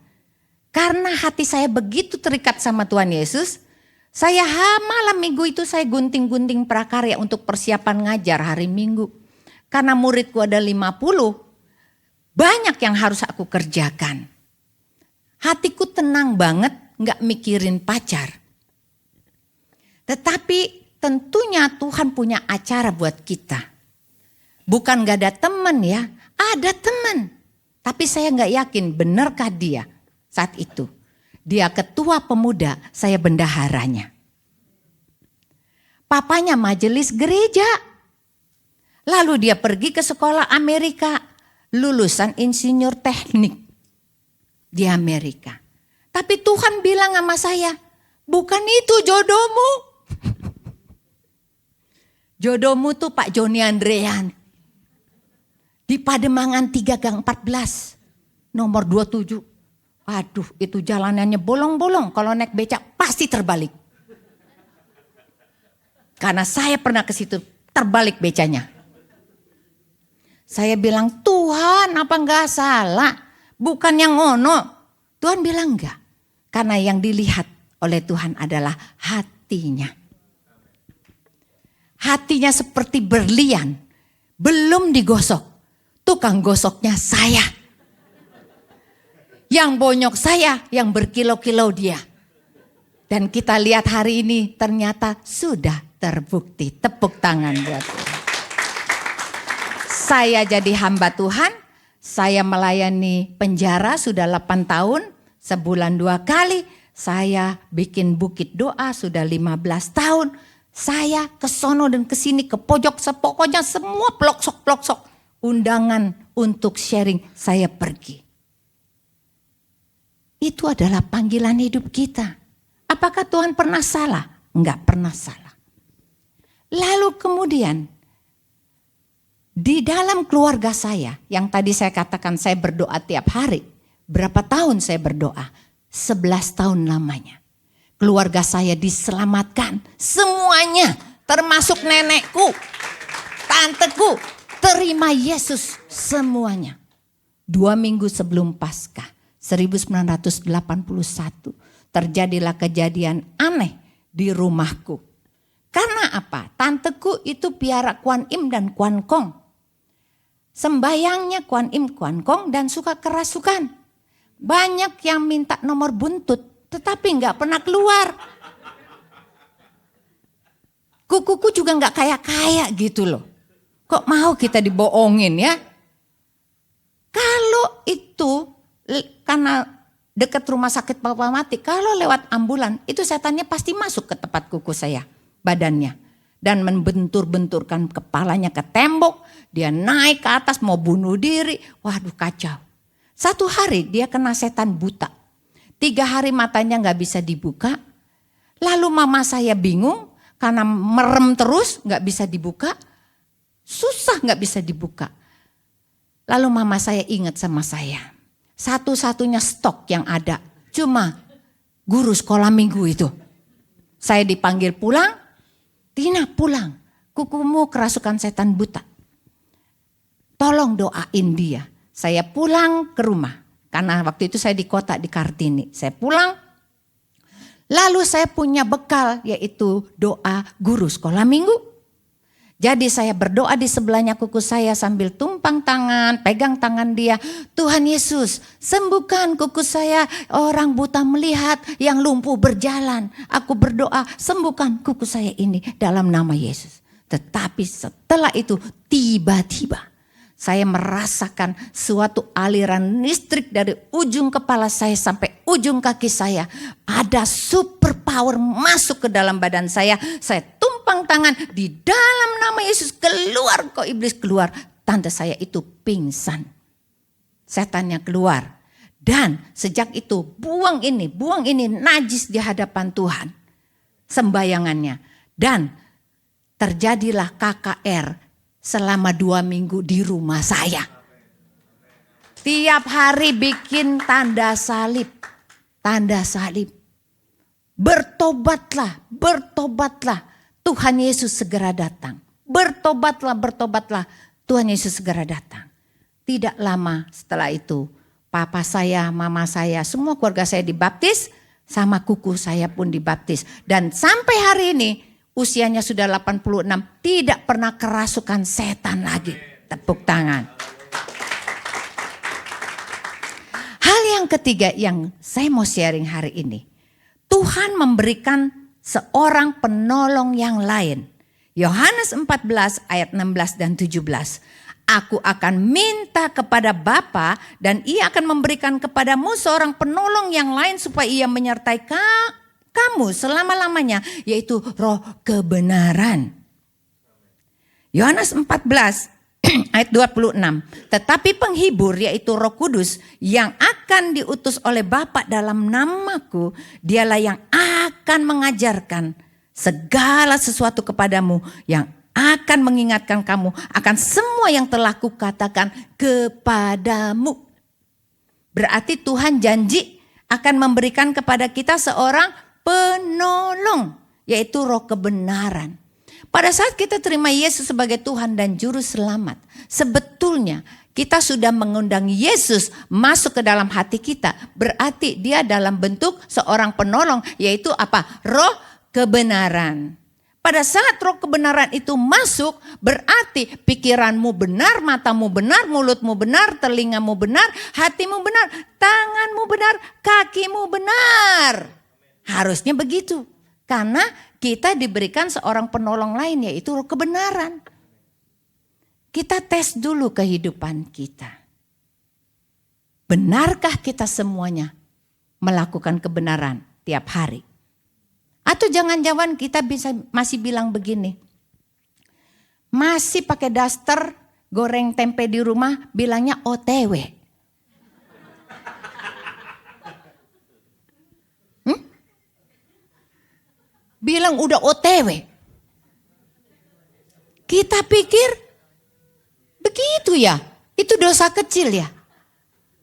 Karena hati saya begitu terikat sama Tuhan Yesus. Saya malam minggu itu saya gunting-gunting prakarya untuk persiapan ngajar hari Minggu. Karena muridku ada 50. Banyak yang harus aku kerjakan. Hatiku tenang banget, nggak mikirin pacar. Tetapi tentunya Tuhan punya acara buat kita. Bukan gak ada teman ya, ada teman. Tapi saya gak yakin benarkah dia saat itu. Dia ketua pemuda, saya bendaharanya. Papanya majelis gereja. Lalu dia pergi ke sekolah Amerika, lulusan insinyur teknik di Amerika. Tapi Tuhan bilang sama saya, bukan itu jodohmu. Jodohmu tuh Pak Joni Andrean. Di Pademangan 3 Gang 14, nomor 27. Aduh, itu jalanannya bolong-bolong. Kalau naik becak pasti terbalik. Karena saya pernah ke situ, terbalik becanya. Saya bilang, Tuhan apa enggak salah? Bukan yang ngono. Tuhan bilang enggak. Karena yang dilihat oleh Tuhan adalah hatinya. Hatinya seperti berlian, belum digosok. Tukang gosoknya saya. Yang bonyok saya, yang berkilau-kilau dia. Dan kita lihat hari ini ternyata sudah terbukti. Tepuk tangan buat Tuhan. Saya jadi hamba Tuhan. Saya melayani penjara sudah 8 tahun. Sebulan 2 kali. Saya bikin bukit doa sudah 15 tahun. Saya ke sono dan ke sini, ke pojok, sepokoknya semua pelosok-pelosok. Undangan untuk sharing, saya pergi. Itu adalah panggilan hidup kita. Apakah Tuhan pernah salah? Enggak pernah salah. Lalu kemudian, di dalam keluarga saya, yang tadi saya katakan saya berdoa tiap hari. Berapa tahun saya berdoa? 11 tahun lamanya. Keluarga saya diselamatkan. Semuanya, termasuk nenekku, tanteku, terima Yesus semuanya. 2 minggu sebelum Paskah 1981 terjadilah kejadian aneh di rumahku. Karena apa? Tanteku itu piara Kuan Im dan Kuan Kong. Sembayangnya Kuan Im, Kuan Kong dan suka kerasukan. Banyak yang minta nomor buntut tetapi nggak pernah keluar. Kukuku juga nggak kaya-kaya gitu loh. Kok mau kita dibohongin ya? Kalau itu karena dekat rumah sakit Papa Mati, kalau lewat ambulan itu setannya pasti masuk ke tempat kuku saya, badannya. Dan membentur-benturkan kepalanya ke tembok, dia naik ke atas mau bunuh diri. Waduh kacau. Satu hari dia kena setan buta. 3 hari matanya gak bisa dibuka. Lalu mama saya bingung karena merem terus gak bisa dibuka. Susah gak bisa dibuka. Lalu mama saya ingat sama saya. Satu-satunya stok yang ada cuma guru sekolah minggu itu. Saya dipanggil pulang. Tina pulang. Kukumu kerasukan setan buta. Tolong doain dia. Saya pulang ke rumah. Karena waktu itu saya di kota di Kartini. Saya pulang. Lalu saya punya bekal yaitu doa guru sekolah minggu. Jadi saya berdoa di sebelahnya kuku saya sambil tumpang tangan, pegang tangan dia. Tuhan Yesus, sembuhkan kuku saya, orang buta melihat, yang lumpuh berjalan. Aku berdoa, sembuhkan kuku saya ini dalam nama Yesus. Tetapi setelah itu tiba-tiba saya merasakan suatu aliran listrik dari ujung kepala saya sampai ujung kaki saya. Ada super power masuk ke dalam badan saya. Saya tumpang tangan di dalam nama Yesus, keluar kok iblis keluar. Tante saya itu pingsan. Setannya keluar. Dan sejak itu buang ini najis di hadapan Tuhan. Sembayangannya. Dan terjadilah KKR selama 2 minggu di rumah saya. Tiap hari bikin tanda salib. Tanda salib. Bertobatlah, bertobatlah, Tuhan Yesus segera datang. Bertobatlah, bertobatlah, Tuhan Yesus segera datang. Tidak lama setelah itu, papa saya, mama saya, semua keluarga saya dibaptis, sama kuku saya pun dibaptis. Dan sampai hari ini, usianya sudah 86, tidak pernah kerasukan setan lagi. Tepuk tangan. Hal yang ketiga yang saya mau sharing hari ini. Tuhan memberikan seorang penolong yang lain. Yohanes 14 ayat 16 dan 17. Aku akan minta kepada Bapa dan ia akan memberikan kepadamu seorang penolong yang lain supaya ia menyertai kamu selama-lamanya, yaitu Roh kebenaran. Yohanes 14 ayat 26. Tetapi penghibur yaitu Roh Kudus yang akan diutus oleh Bapa dalam namaku, dialah yang akan mengajarkan segala sesuatu kepadamu, yang akan mengingatkan kamu akan semua yang telah kukatakan kepadamu. Berarti Tuhan janji akan memberikan kepada kita seorang penolong, yaitu Roh kebenaran. Pada saat kita terima Yesus sebagai Tuhan dan Juru Selamat, sebetulnya kita sudah mengundang Yesus masuk ke dalam hati kita. Berarti dia dalam bentuk seorang penolong, yaitu apa? Roh kebenaran. Pada saat roh kebenaran itu masuk, berarti pikiranmu benar, matamu benar, mulutmu benar, telingamu benar, hatimu benar, tanganmu benar, kakimu benar. Harusnya begitu. Karena kita diberikan seorang penolong lain, yaitu roh kebenaran. Kita tes dulu kehidupan kita. Benarkah kita semuanya melakukan kebenaran tiap hari? Atau jangan-jangan kita masih bilang begini, masih pakai daster goreng tempe di rumah bilangnya OTW. Bilang udah OTW. Kita pikir begitu ya, itu dosa kecil ya.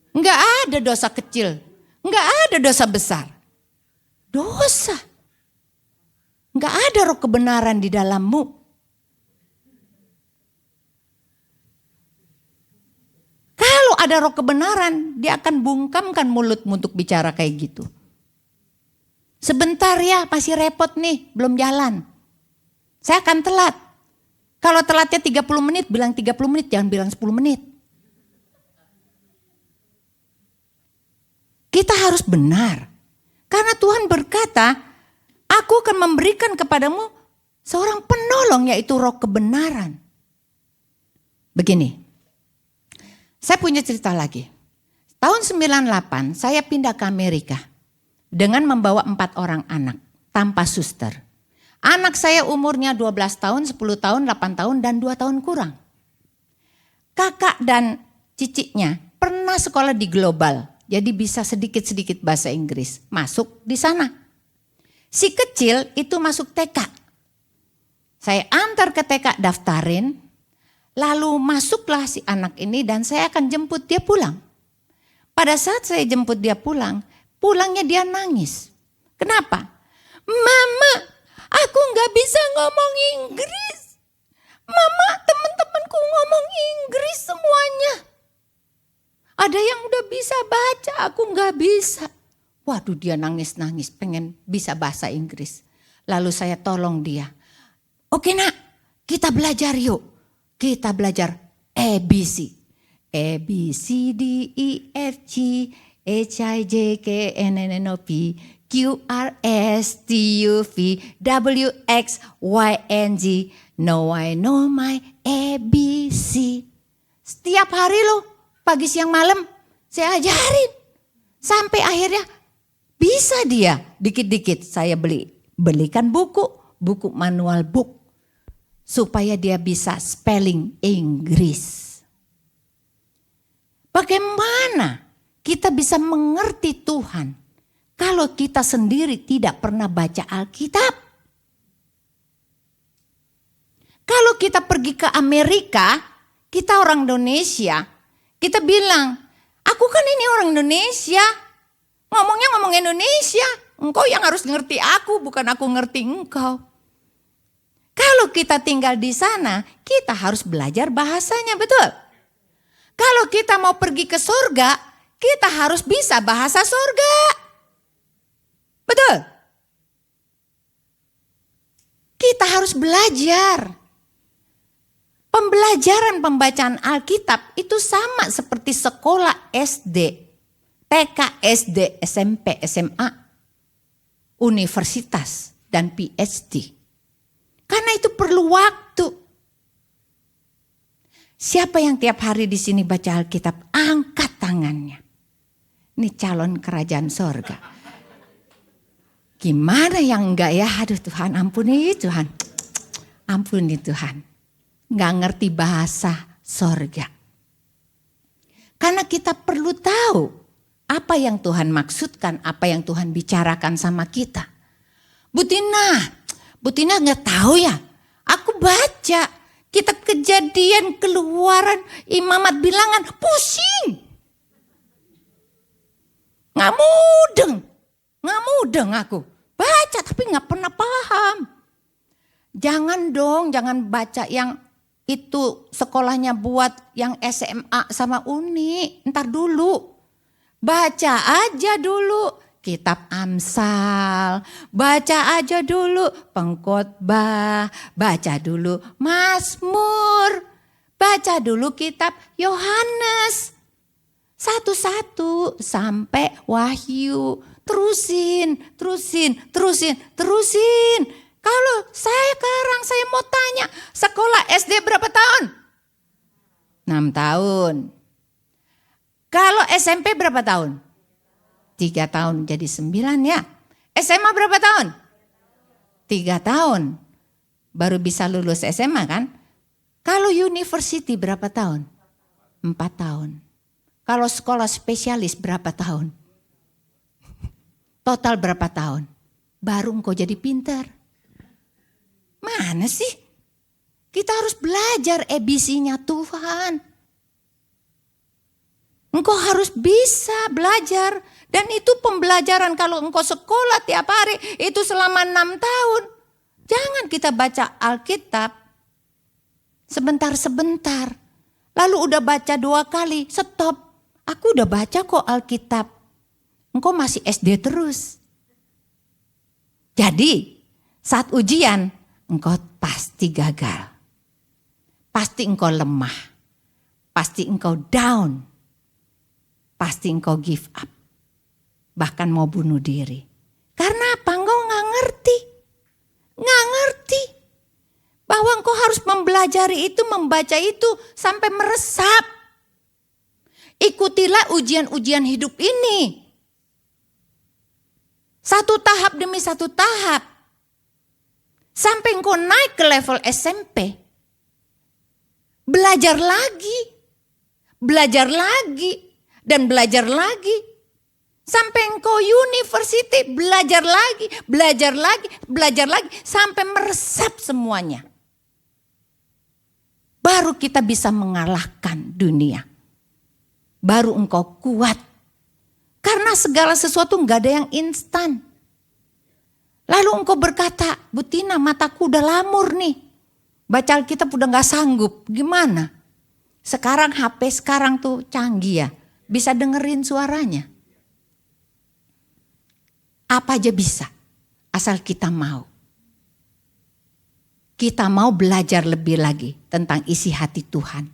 Enggak ada dosa kecil, enggak ada dosa besar. Dosa. Enggak ada roh kebenaran di dalammu. Kalau ada roh kebenaran, dia akan bungkamkan mulutmu untuk bicara kayak gitu. Sebentar ya, masih repot nih, belum jalan. Saya akan telat. Kalau telatnya 30 menit, bilang 30 menit, jangan bilang 10 menit. Kita harus benar. Karena Tuhan berkata, aku akan memberikan kepadamu seorang penolong, yaitu roh kebenaran. Begini, saya punya cerita lagi. Tahun 98 saya pindah ke Amerika dengan membawa 4 orang anak tanpa suster. Anak saya umurnya 12 tahun, 10 tahun, 8 tahun, dan 2 tahun kurang. Kakak dan ciciknya pernah sekolah di global, jadi bisa sedikit-sedikit bahasa Inggris. Masuk di sana. Si kecil itu masuk TK. Saya antar ke TK, daftarin. Lalu masuklah si anak ini dan saya akan jemput dia pulang. Pada saat saya jemput dia pulang, pulangnya dia nangis. Kenapa? Mama, aku gak bisa ngomong Inggris. Mama, teman-temanku ngomong Inggris semuanya. Ada yang udah bisa baca, aku gak bisa. Waduh, dia nangis-nangis pengen bisa bahasa Inggris. Lalu saya tolong dia. Oke nak, kita belajar yuk. Kita belajar ABC. A, B, C, D, E, F, G, H, I, J, K, L, M, N, O, P, Q, R, S, T, U, V, W, X, Y, and Z. Now I know my ABC. Setiap hari loh, pagi siang malam saya ajarin. Sampai akhirnya bisa dia, dikit-dikit saya belikan buku manual book. Supaya dia bisa spelling Inggris. Bagaimana kita bisa mengerti Tuhan kalau kita sendiri tidak pernah baca Alkitab? Kalau kita pergi ke Amerika, kita orang Indonesia, kita bilang, aku kan ini orang Indonesia, ngomong Indonesia, Engkau yang harus ngerti aku, bukan aku ngerti engkau. Kalau kita tinggal di sana, kita harus belajar bahasanya, betul? Kalau kita mau pergi ke surga, kita harus bisa bahasa surga. Betul? Kita harus belajar. Pembelajaran pembacaan Alkitab itu sama seperti sekolah SD, TK, SD, SMP, SMA, universitas, dan PhD. Karena itu perlu waktu. Siapa yang tiap hari di sini baca Alkitab? Angkat tangannya. Ini calon kerajaan sorga. Gimana yang enggak ya? Aduh Tuhan, ampuni Tuhan. Ampuni Tuhan. Enggak ngerti bahasa sorga. Karena kita perlu tahu apa yang Tuhan maksudkan, apa yang Tuhan bicarakan sama kita. Bu Tina nggak tahu ya. Aku baca kitab Kejadian, Keluaran, Imamat, Bilangan, pusing. Nggak mudeng aku. Baca tapi nggak pernah paham. Jangan dong, jangan baca yang itu sekolahnya buat yang SMA sama Uni. Ntar dulu. Baca aja dulu kitab Amsal, baca aja dulu Pengkhotbah, baca dulu Mazmur, baca dulu kitab Yohanes. Satu-satu sampai Wahyu. Terusin. Kalau sekarang saya mau tanya, sekolah SD berapa tahun? 6 tahun. Kalau SMP berapa tahun? 3 tahun, jadi 9 ya. SMA berapa tahun? 3 tahun. Baru bisa lulus SMA kan? Kalau university berapa tahun? 4 tahun. Kalau sekolah spesialis berapa tahun? Total berapa tahun? Baru engkau jadi pintar. Mana sih? Kita harus belajar ABC-nya Tuhan. Engkau harus bisa belajar. Dan itu pembelajaran kalau engkau sekolah tiap hari itu selama 6 tahun. Jangan kita baca Alkitab sebentar-sebentar. Lalu udah baca 2 kali, stop. Aku udah baca kok Alkitab. Engkau masih SD terus. Jadi saat ujian engkau pasti gagal. Pasti engkau lemah. Pasti engkau down. Pasti engkau give up. Bahkan mau bunuh diri. Karena apa? Engkau gak ngerti. Gak ngerti. Bahwa engkau harus mempelajari itu, membaca itu sampai meresap. Ikutilah ujian-ujian hidup ini. Satu tahap demi satu tahap. Sampai engkau naik ke level SMP. Belajar lagi. Belajar lagi. Dan belajar lagi. Sampai engkau university, belajar lagi, belajar lagi, sampai meresap semuanya. Baru kita bisa mengalahkan dunia. Baru engkau kuat. Karena segala sesuatu enggak ada yang instan. Lalu engkau berkata, Bu Tina, mataku udah lamur nih. Baca Alkitab udah gak sanggup, gimana? Sekarang HP sekarang tuh canggih ya, bisa dengerin suaranya. Apa aja bisa, asal kita mau. Kita mau belajar lebih lagi tentang isi hati Tuhan.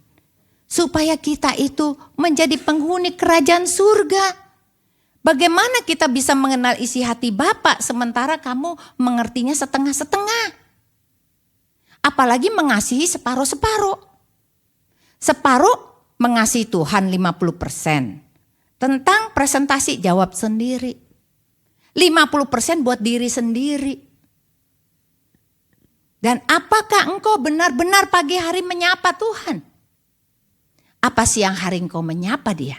Supaya kita itu menjadi penghuni kerajaan surga. Bagaimana kita bisa mengenal isi hati Bapa sementara kamu mengertinya setengah-setengah. Apalagi mengasihi separuh-separuh. Separuh mengasihi Tuhan 50%. Tentang presentasi jawab sendiri. 50% buat diri sendiri. Dan apakah engkau benar-benar pagi hari menyapa Tuhan? Apa siang hari engkau menyapa dia?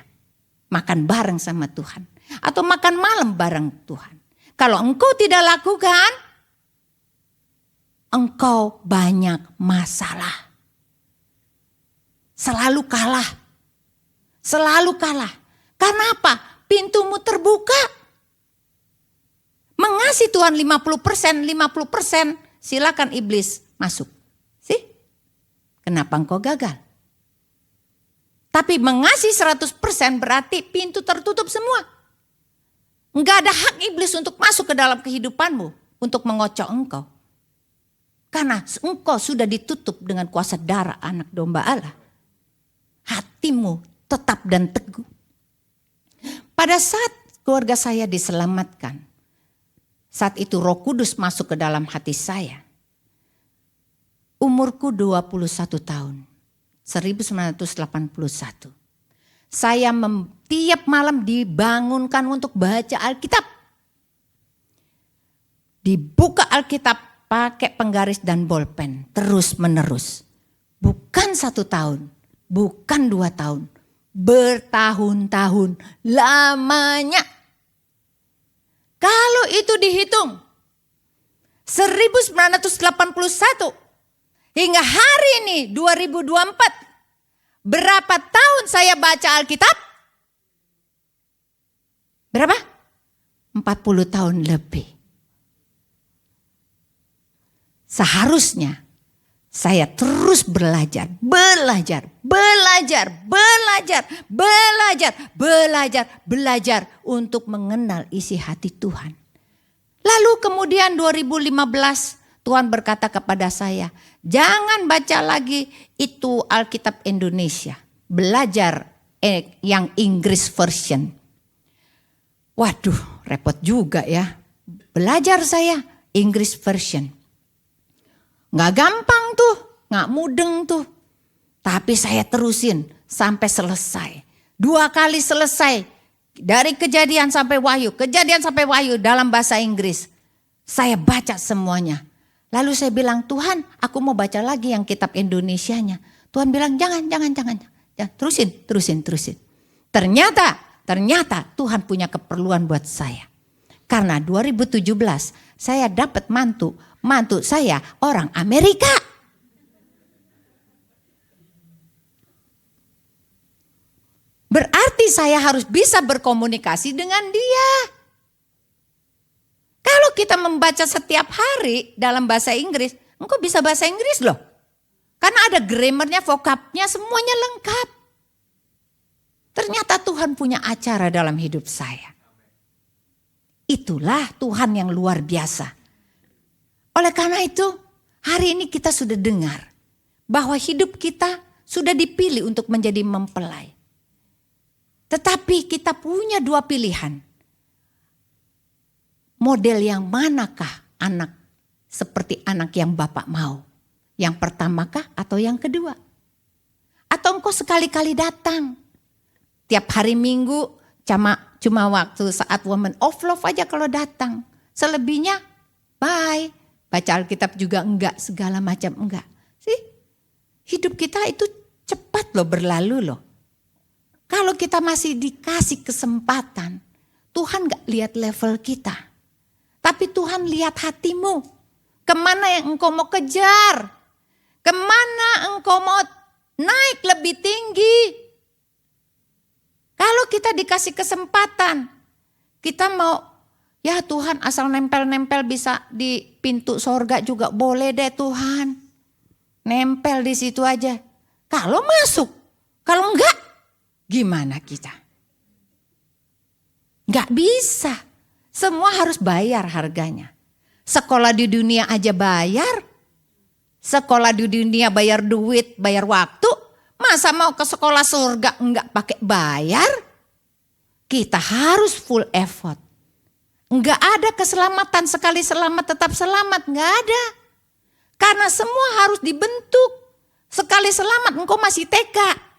Makan bareng sama Tuhan. Atau makan malam bareng Tuhan. Kalau engkau tidak lakukan, engkau banyak masalah. Selalu kalah. Selalu kalah. Karena apa? Pintumu terbuka. Mengasihi Tuhan 50%, silakan iblis masuk. Sih? Kenapa engkau gagal? Tapi mengasihi 100% berarti pintu tertutup semua. Enggak ada hak iblis untuk masuk ke dalam kehidupanmu, untuk mengocok engkau. Karena engkau sudah ditutup dengan kuasa darah anak domba Allah. Hatimu tetap dan teguh. Pada saat keluarga saya diselamatkan, saat itu Roh Kudus masuk ke dalam hati saya. Umurku 21 tahun, 1981. Saya tiap malam dibangunkan untuk baca Alkitab. Dibuka Alkitab pakai penggaris dan bolpen terus menerus. Bukan 1 tahun, bukan 2 tahun, bertahun-tahun lamanya. Kalau itu dihitung 1981 hingga hari ini 2024. Berapa tahun saya baca Alkitab? Berapa? 40 tahun lebih. Seharusnya saya terus belajar untuk mengenal isi hati Tuhan. Lalu kemudian 2015 Tuhan berkata kepada saya, jangan baca lagi itu Alkitab Indonesia. Belajar yang Inggris version. Waduh, repot juga ya. Belajar saya Inggris version. Gak gampang tuh, gak mudeng tuh. Tapi saya terusin sampai selesai. 2 kali selesai. Dari kejadian sampai wahyu dalam bahasa Inggris. Saya baca semuanya. Lalu saya bilang, Tuhan aku mau baca lagi yang kitab Indonesianya. Tuhan bilang jangan. Terusin. Ternyata Tuhan punya keperluan buat saya. Karena 2017 saya dapat mantu saya orang Amerika. Berarti saya harus bisa berkomunikasi dengan dia. Kalau kita membaca setiap hari dalam bahasa Inggris, engkau bisa bahasa Inggris loh. Karena ada grammarnya, vocabnya, semuanya lengkap. Ternyata Tuhan punya acara dalam hidup saya. Itulah Tuhan yang luar biasa. Oleh karena itu, hari ini kita sudah dengar bahwa hidup kita sudah dipilih untuk menjadi mempelai. Tetapi kita punya 2 pilihan. Model yang manakah anak seperti anak yang Bapak mau? Yang pertamakah atau yang kedua? Atau engkau sekali-kali datang? Tiap hari Minggu cuma waktu saat Women of Love aja kalau datang. Selebihnya bye. Baca Alkitab juga enggak, segala macam enggak. Sih, hidup kita itu cepat loh berlalu loh. Kalau kita masih dikasih kesempatan, Tuhan enggak lihat level kita. Tapi Tuhan lihat hatimu. Kemana yang engkau mau kejar? Kemana engkau mau naik lebih tinggi? Kalau kita dikasih kesempatan, kita mau, ya Tuhan asal nempel-nempel bisa di pintu sorga juga boleh deh Tuhan. Nempel di situ aja. Kalau masuk, kalau enggak, gimana kita? Enggak bisa. Semua harus bayar harganya. Sekolah di dunia aja bayar. Sekolah di dunia bayar duit, bayar waktu. Masa mau ke sekolah surga enggak pakai bayar? Kita harus full effort. Enggak ada keselamatan, sekali selamat tetap selamat, enggak ada. Karena semua harus dibentuk. Sekali selamat engkau masih TK.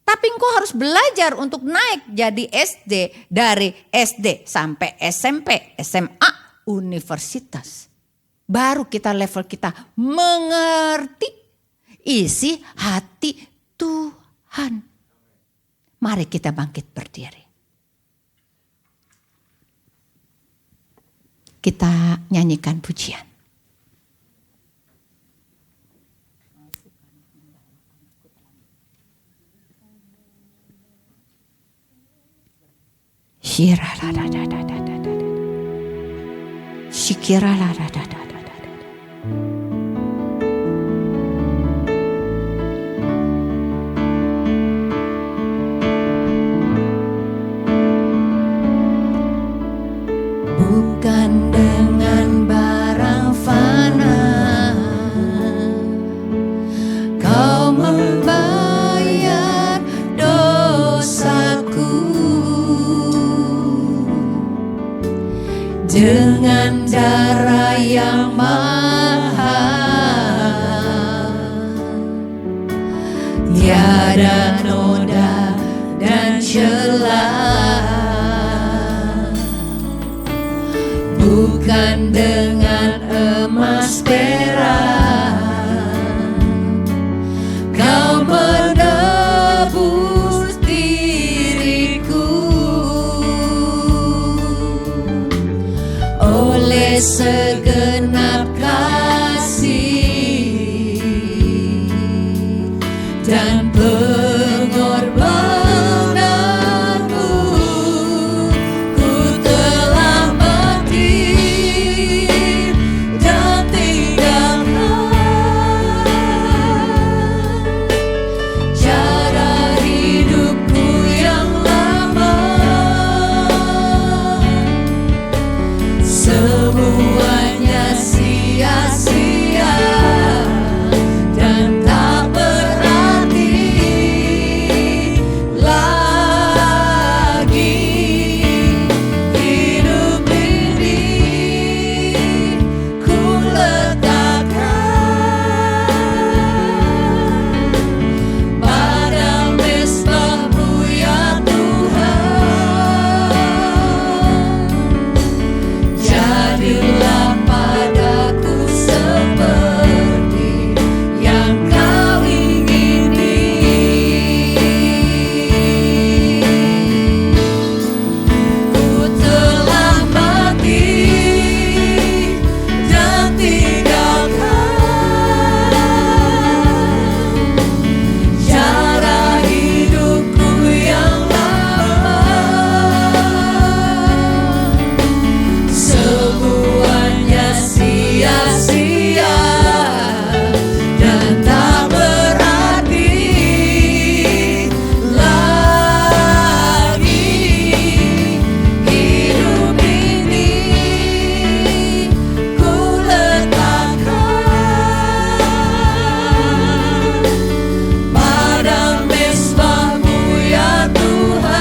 Tapi engkau harus belajar untuk naik jadi SD, dari SD sampai SMP, SMA, universitas. Baru kita level kita mengerti isi hati Tuhan. Mari kita bangkit berdiri. Kita nyanyikan pujian. shikira la da da da. Bukan dengan barang fana Kau membayar dosaku, dengan darah yang mahal, tiada noda dan celah. Bukan dengan emas perak Kau menebus diriku, oleh segenap kasih dan pengorbananmu, ku telah mati dan tinggalkan cara hidupku yang lama. Semuanya sia-sia dan tak berarti lagi. Hidup ini ku letakkan pada mezbah-Mu ya Tuhan. Jadilah padaku seperti yang Kau ingini. Ku telah mati dan tinggalkan cara hidupku yang lama. Semuanya sia-sia dan tak berarti lagi. Hidup ini ku letakkan pada mezbah-Mu ya Tuhan.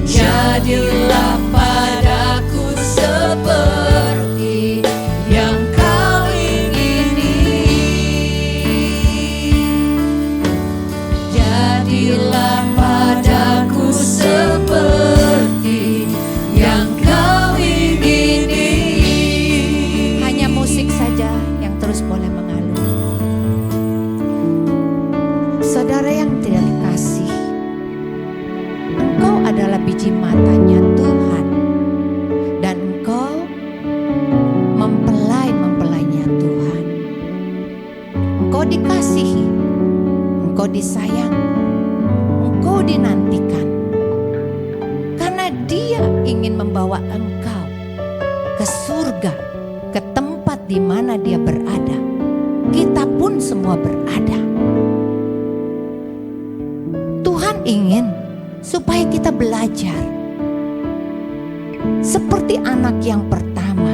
Jadilah padaku seperti yang Kau ingini. Jadilah padaku seperti yang Kau ingini. Hanya musik saja yang terus boleh mengalir. Saudara yang tidak dikasih, Engkau adalah biji matanya Tuhan, dan Engkau mempelai-mempelainya Tuhan. Engkau dikasihi, Engkau disayang, Engkau dinantikan, karena Dia ingin membawa engkau ke surga, ke tempat di mana Dia berada. Kita pun semua berada. Tuhan ingin supaya kita belajar seperti anak yang pertama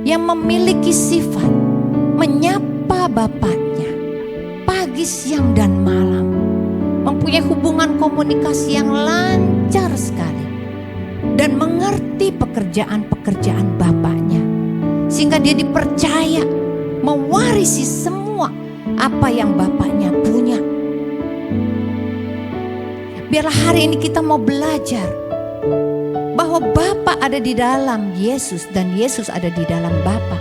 yang memiliki sifat menyapa bapaknya pagi, siang, dan malam, mempunyai hubungan komunikasi yang lancar sekali dan mengerti pekerjaan-pekerjaan bapaknya, sehingga dia dipercaya mewarisi semua apa yang bapaknya punya. Biarlah hari ini kita mau belajar bahwa Bapa ada di dalam Yesus dan Yesus ada di dalam Bapa.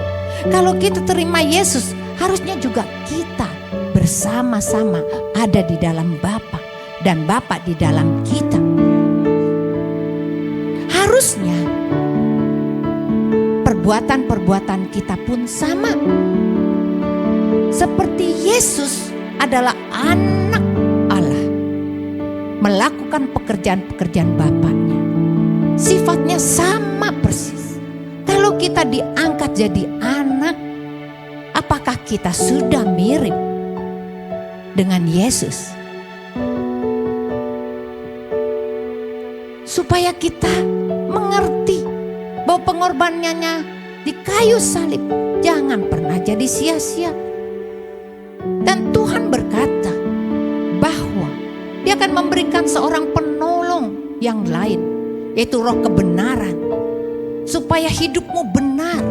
Kalau kita terima Yesus, harusnya juga kita bersama-sama ada di dalam Bapa dan Bapa di dalam kita. Harusnya perbuatan-perbuatan kita pun sama. Seperti Yesus adalah anak Allah, melakukan pekerjaan-pekerjaan Bapaknya. sifatnya sama persis. Kalau kita diangkat jadi anak, apakah kita sudah mirip dengan Yesus? Supaya kita mengerti bahwa pengorbanannya di kayu salib jangan pernah jadi sia-sia. Dan Tuhan berkata bahwa Dia akan memberikan seorang penolong yang lain, yaitu Roh kebenaran, supaya hidupmu benar,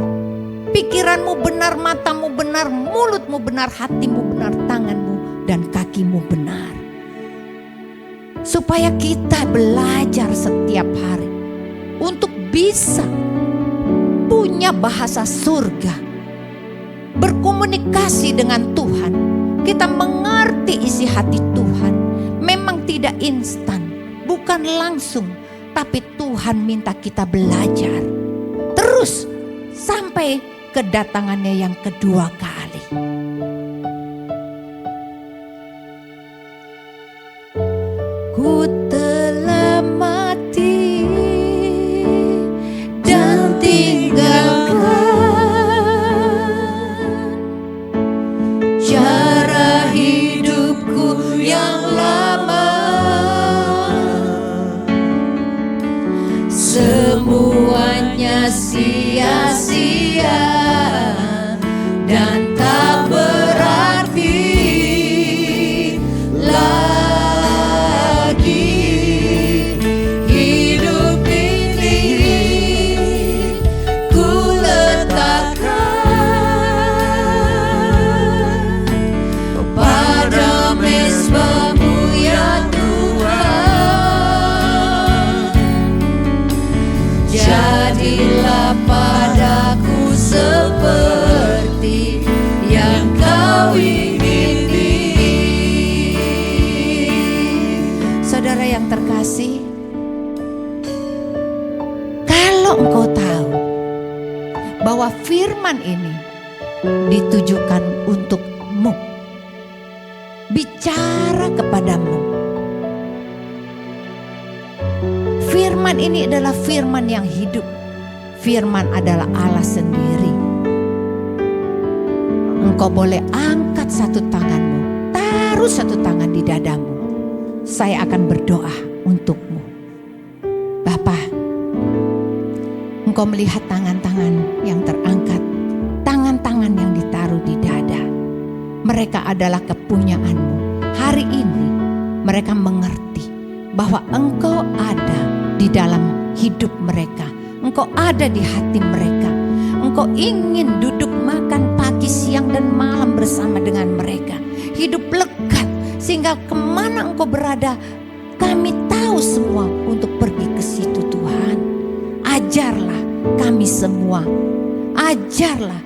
pikiranmu benar, matamu benar, mulutmu benar, hatimu benar, tanganmu dan kakimu benar. Supaya kita belajar setiap hari untuk bisa punya bahasa surga, berkomunikasi dengan Tuhan. Kita mengerti isi hati Tuhan. Memang tidak instan, bukan langsung, tapi Tuhan minta kita belajar terus sampai kedatangannya yang kedua kali. Ku telah mati dan tinggalkan cara hidupku yang lama. Semuanya sia-sia dan tak berarti lagi. Hidup ini ku letakkan pada mezbah-Mu ya Tuhan. Jadilah padaku seperti yang Kau ingini. Saudara yang terkasih, kalau engkau tahu bahwa firman ini ditujukan untukmu, bicara kepadamu. Firman ini adalah firman yang hidup. Firman adalah Allah sendiri. Engkau boleh angkat satu tanganmu, taruh satu tangan di dadamu. Saya akan berdoa untukmu. Bapa, Engkau melihat tangan-tangan yang terangkat, tangan-tangan yang ditaruh di dada. Mereka adalah kepunyaan-Mu. Hari ini mereka mengerti bahwa Engkau ada di dalam hidup mereka. Engkau ada di hati mereka. Engkau ingin duduk makan pagi, siang, dan malam bersama dengan mereka. Hidup lekat sehingga kemana Engkau berada, kami tahu semua untuk pergi ke situ Tuhan. Ajarlah kami semua. Ajarlah,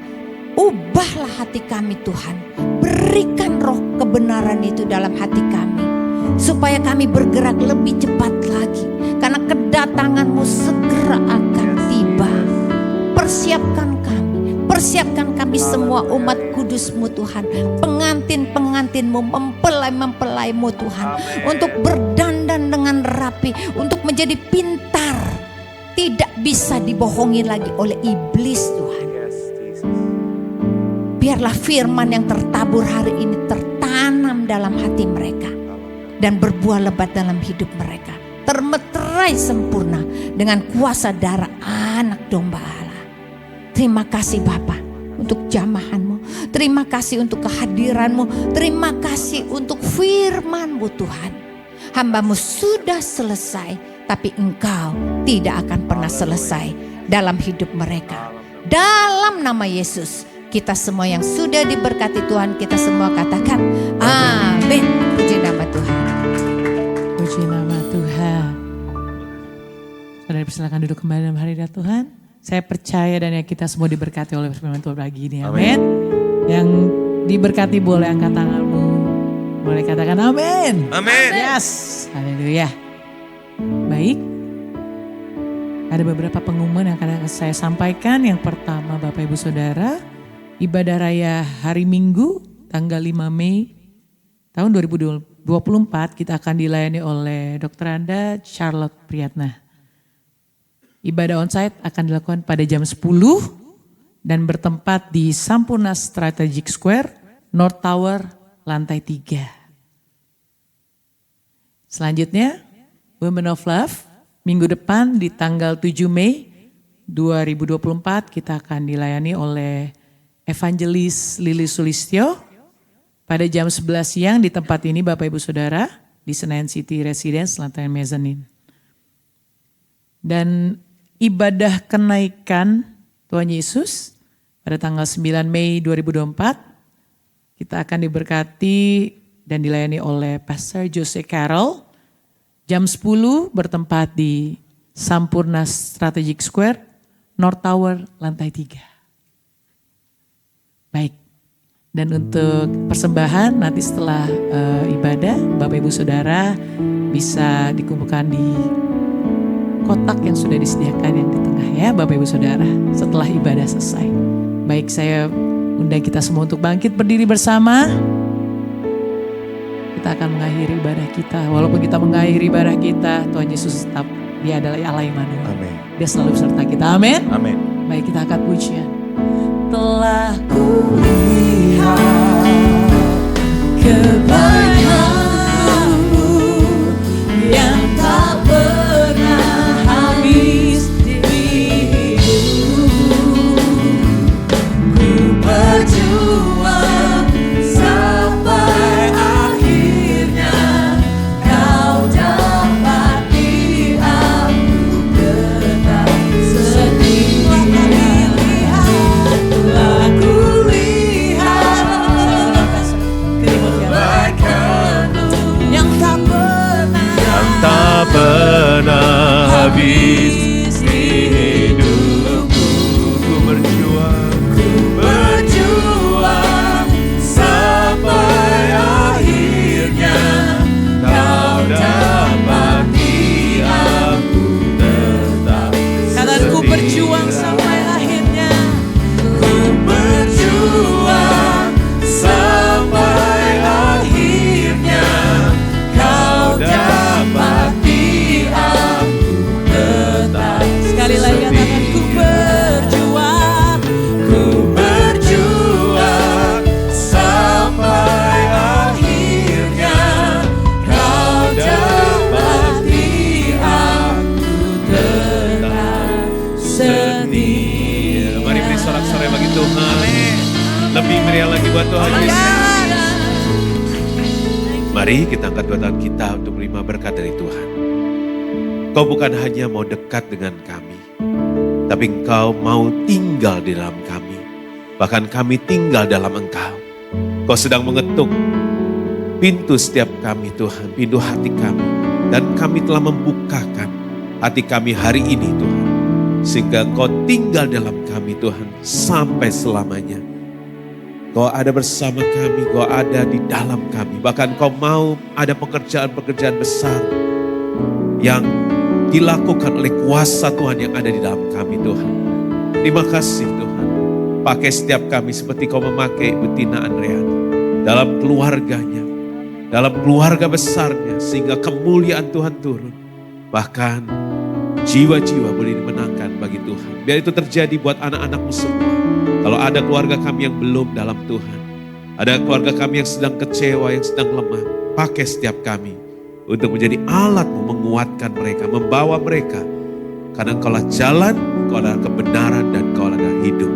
ubahlah hati kami Tuhan. Berikan roh kebenaran itu dalam hati kami, supaya kami bergerak lebih cepat lagi. Karena kedatangan-Mu segera akan tiba. Persiapkan kami semua umat kudus-Mu Tuhan. Pengantin-pengantin-Mu, mempelai-mempelai-Mu Tuhan. Untuk berdandan dengan rapi, untuk menjadi pintar. Tidak bisa dibohongi lagi oleh iblis Tuhan. Biarlah firman yang tertabur hari ini tertanam dalam hati mereka dan berbuah lebat dalam hidup mereka, termeterai sempurna dengan kuasa darah anak domba Allah. Terima kasih Bapa untuk jamahan-Mu, terima kasih untuk kehadiran-Mu, terima kasih untuk firman-Mu Tuhan. Hamba-Mu sudah selesai, tapi Engkau tidak akan pernah selesai dalam hidup mereka. Dalam nama Yesus, kita semua yang sudah diberkati Tuhan, kita semua katakan amin. Puji nama Tuhan. Puji nama Tuhan. Saudara silakan duduk kembali dalam hadirat Tuhan. Saya percaya dan ya kita semua diberkati oleh firman Tuhan pagi ini. Amin. Yang diberkati boleh angkat tanganmu. Boleh katakan amin. Amin. Yes. Haleluya. Baik. Ada beberapa pengumuman yang akan saya sampaikan. Yang pertama Bapak Ibu Saudara, ibadah raya hari Minggu tanggal 5 Mei tahun 2024 kita akan dilayani oleh Dr. Anda Charlotte Priyatna. Ibadah onsite akan dilakukan pada jam 10 dan bertempat di Sampurna Strategic Square, North Tower, lantai 3. Selanjutnya, Women of Love, minggu depan di tanggal 7 Mei 2024 kita akan dilayani oleh Evangelis Lili Sulistyo pada jam 11 siang di tempat ini Bapak Ibu Saudara di Senayan City Residence lantai mezanin. Dan ibadah kenaikan Tuhan Yesus pada tanggal 9 Mei 2024 kita akan diberkati dan dilayani oleh Pastor Jose Carroll jam 10 bertempat di Sampurna Strategic Square, North Tower, lantai 3. Baik, dan untuk persembahan nanti setelah ibadah, Bapak Ibu Saudara bisa dikumpulkan di kotak yang sudah disediakan yang di tengah ya Bapak Ibu Saudara setelah ibadah selesai. Baik, saya undang kita semua untuk bangkit berdiri bersama. Kita akan mengakhiri ibadah kita. Walaupun kita mengakhiri ibadah kita, Tuhan Yesus tetap Dia adalah Allah Immanuel. Amin. Dia selalu beserta kita. Amin. Amin. Baik, kita angkat pujian. Telah kulihat kebaikan-Mu yang tak pernah habis di hidupku. Ku berjuang sampai akhirnya Kau dapati aku tetap setia. Telah kulihat kebaikan-Mu yang tak pernah habis di hidupku. Ku berjuang sampai akhirnya Kau dapati aku tetap Katakan ku berjuang sampai akhirnya. Ku berjuang sampai akhirnya Kau dapati aku tetap Sekali lagi katakan ku berjuang. Ku berjuang sampai akhirnya Kau dapati aku tetap setia. Mari beri sorak-sorai bagi Tuhan. Lebih meriah lagi buat Tuhan Yesus. Mari kita angkat dua tangan kita untuk menerima berkat dari Tuhan. Kau bukan hanya mau dekat dengan kami, tapi Engkau mau tinggal di dalam kami. Bahkan kami tinggal dalam Engkau. Kau sedang mengetuk pintu setiap kami Tuhan, pintu hati kami. Dan kami telah membukakan hati kami hari ini Tuhan. Sehingga Engkau tinggal dalam kami Tuhan sampai selamanya. Kau ada bersama kami, Kau ada di dalam kami. Bahkan Kau mau ada pekerjaan-pekerjaan besar yang dilakukan oleh kuasa Tuhan yang ada di dalam kami Tuhan. Terima kasih Tuhan. Pakai setiap kami seperti Kau memakai Ibu Tina Andrean. Dalam keluarganya, dalam keluarga besarnya. Sehingga kemuliaan Tuhan turun. Bahkan jiwa-jiwa boleh dimenangkan bagi Tuhan. Biar itu terjadi buat anak-anak-Mu semua. Kalau ada keluarga kami yang belum dalam Tuhan, ada keluarga kami yang sedang kecewa, yang sedang lemah, pakai setiap kami untuk menjadi alat-Mu menguatkan mereka, membawa mereka. Karena Engkaulah jalan, Engkaulah kebenaran, dan Engkaulah hidup.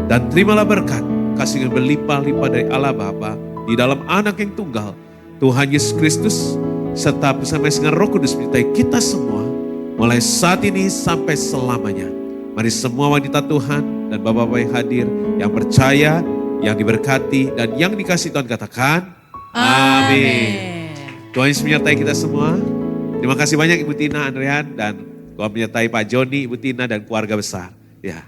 Dan terimalah berkat, kasih yang berlimpah-limpah dari Allah Bapa di dalam Anak yang tunggal, Tuhan Yesus Kristus, serta bersama dengan Roh Kudus menyertai kita semua, mulai saat ini sampai selamanya. Mari semua wanita Tuhan dan bapak-bapak yang hadir, yang percaya, yang diberkati, dan yang dikasih Tuhan katakan, amin. Tuhan Yesus menyertai kita semua. Terima kasih banyak Ibu Tina Andrean, dan Tuhan menyertai Pak Joni, Ibu Tina, dan keluarga besar. Ya.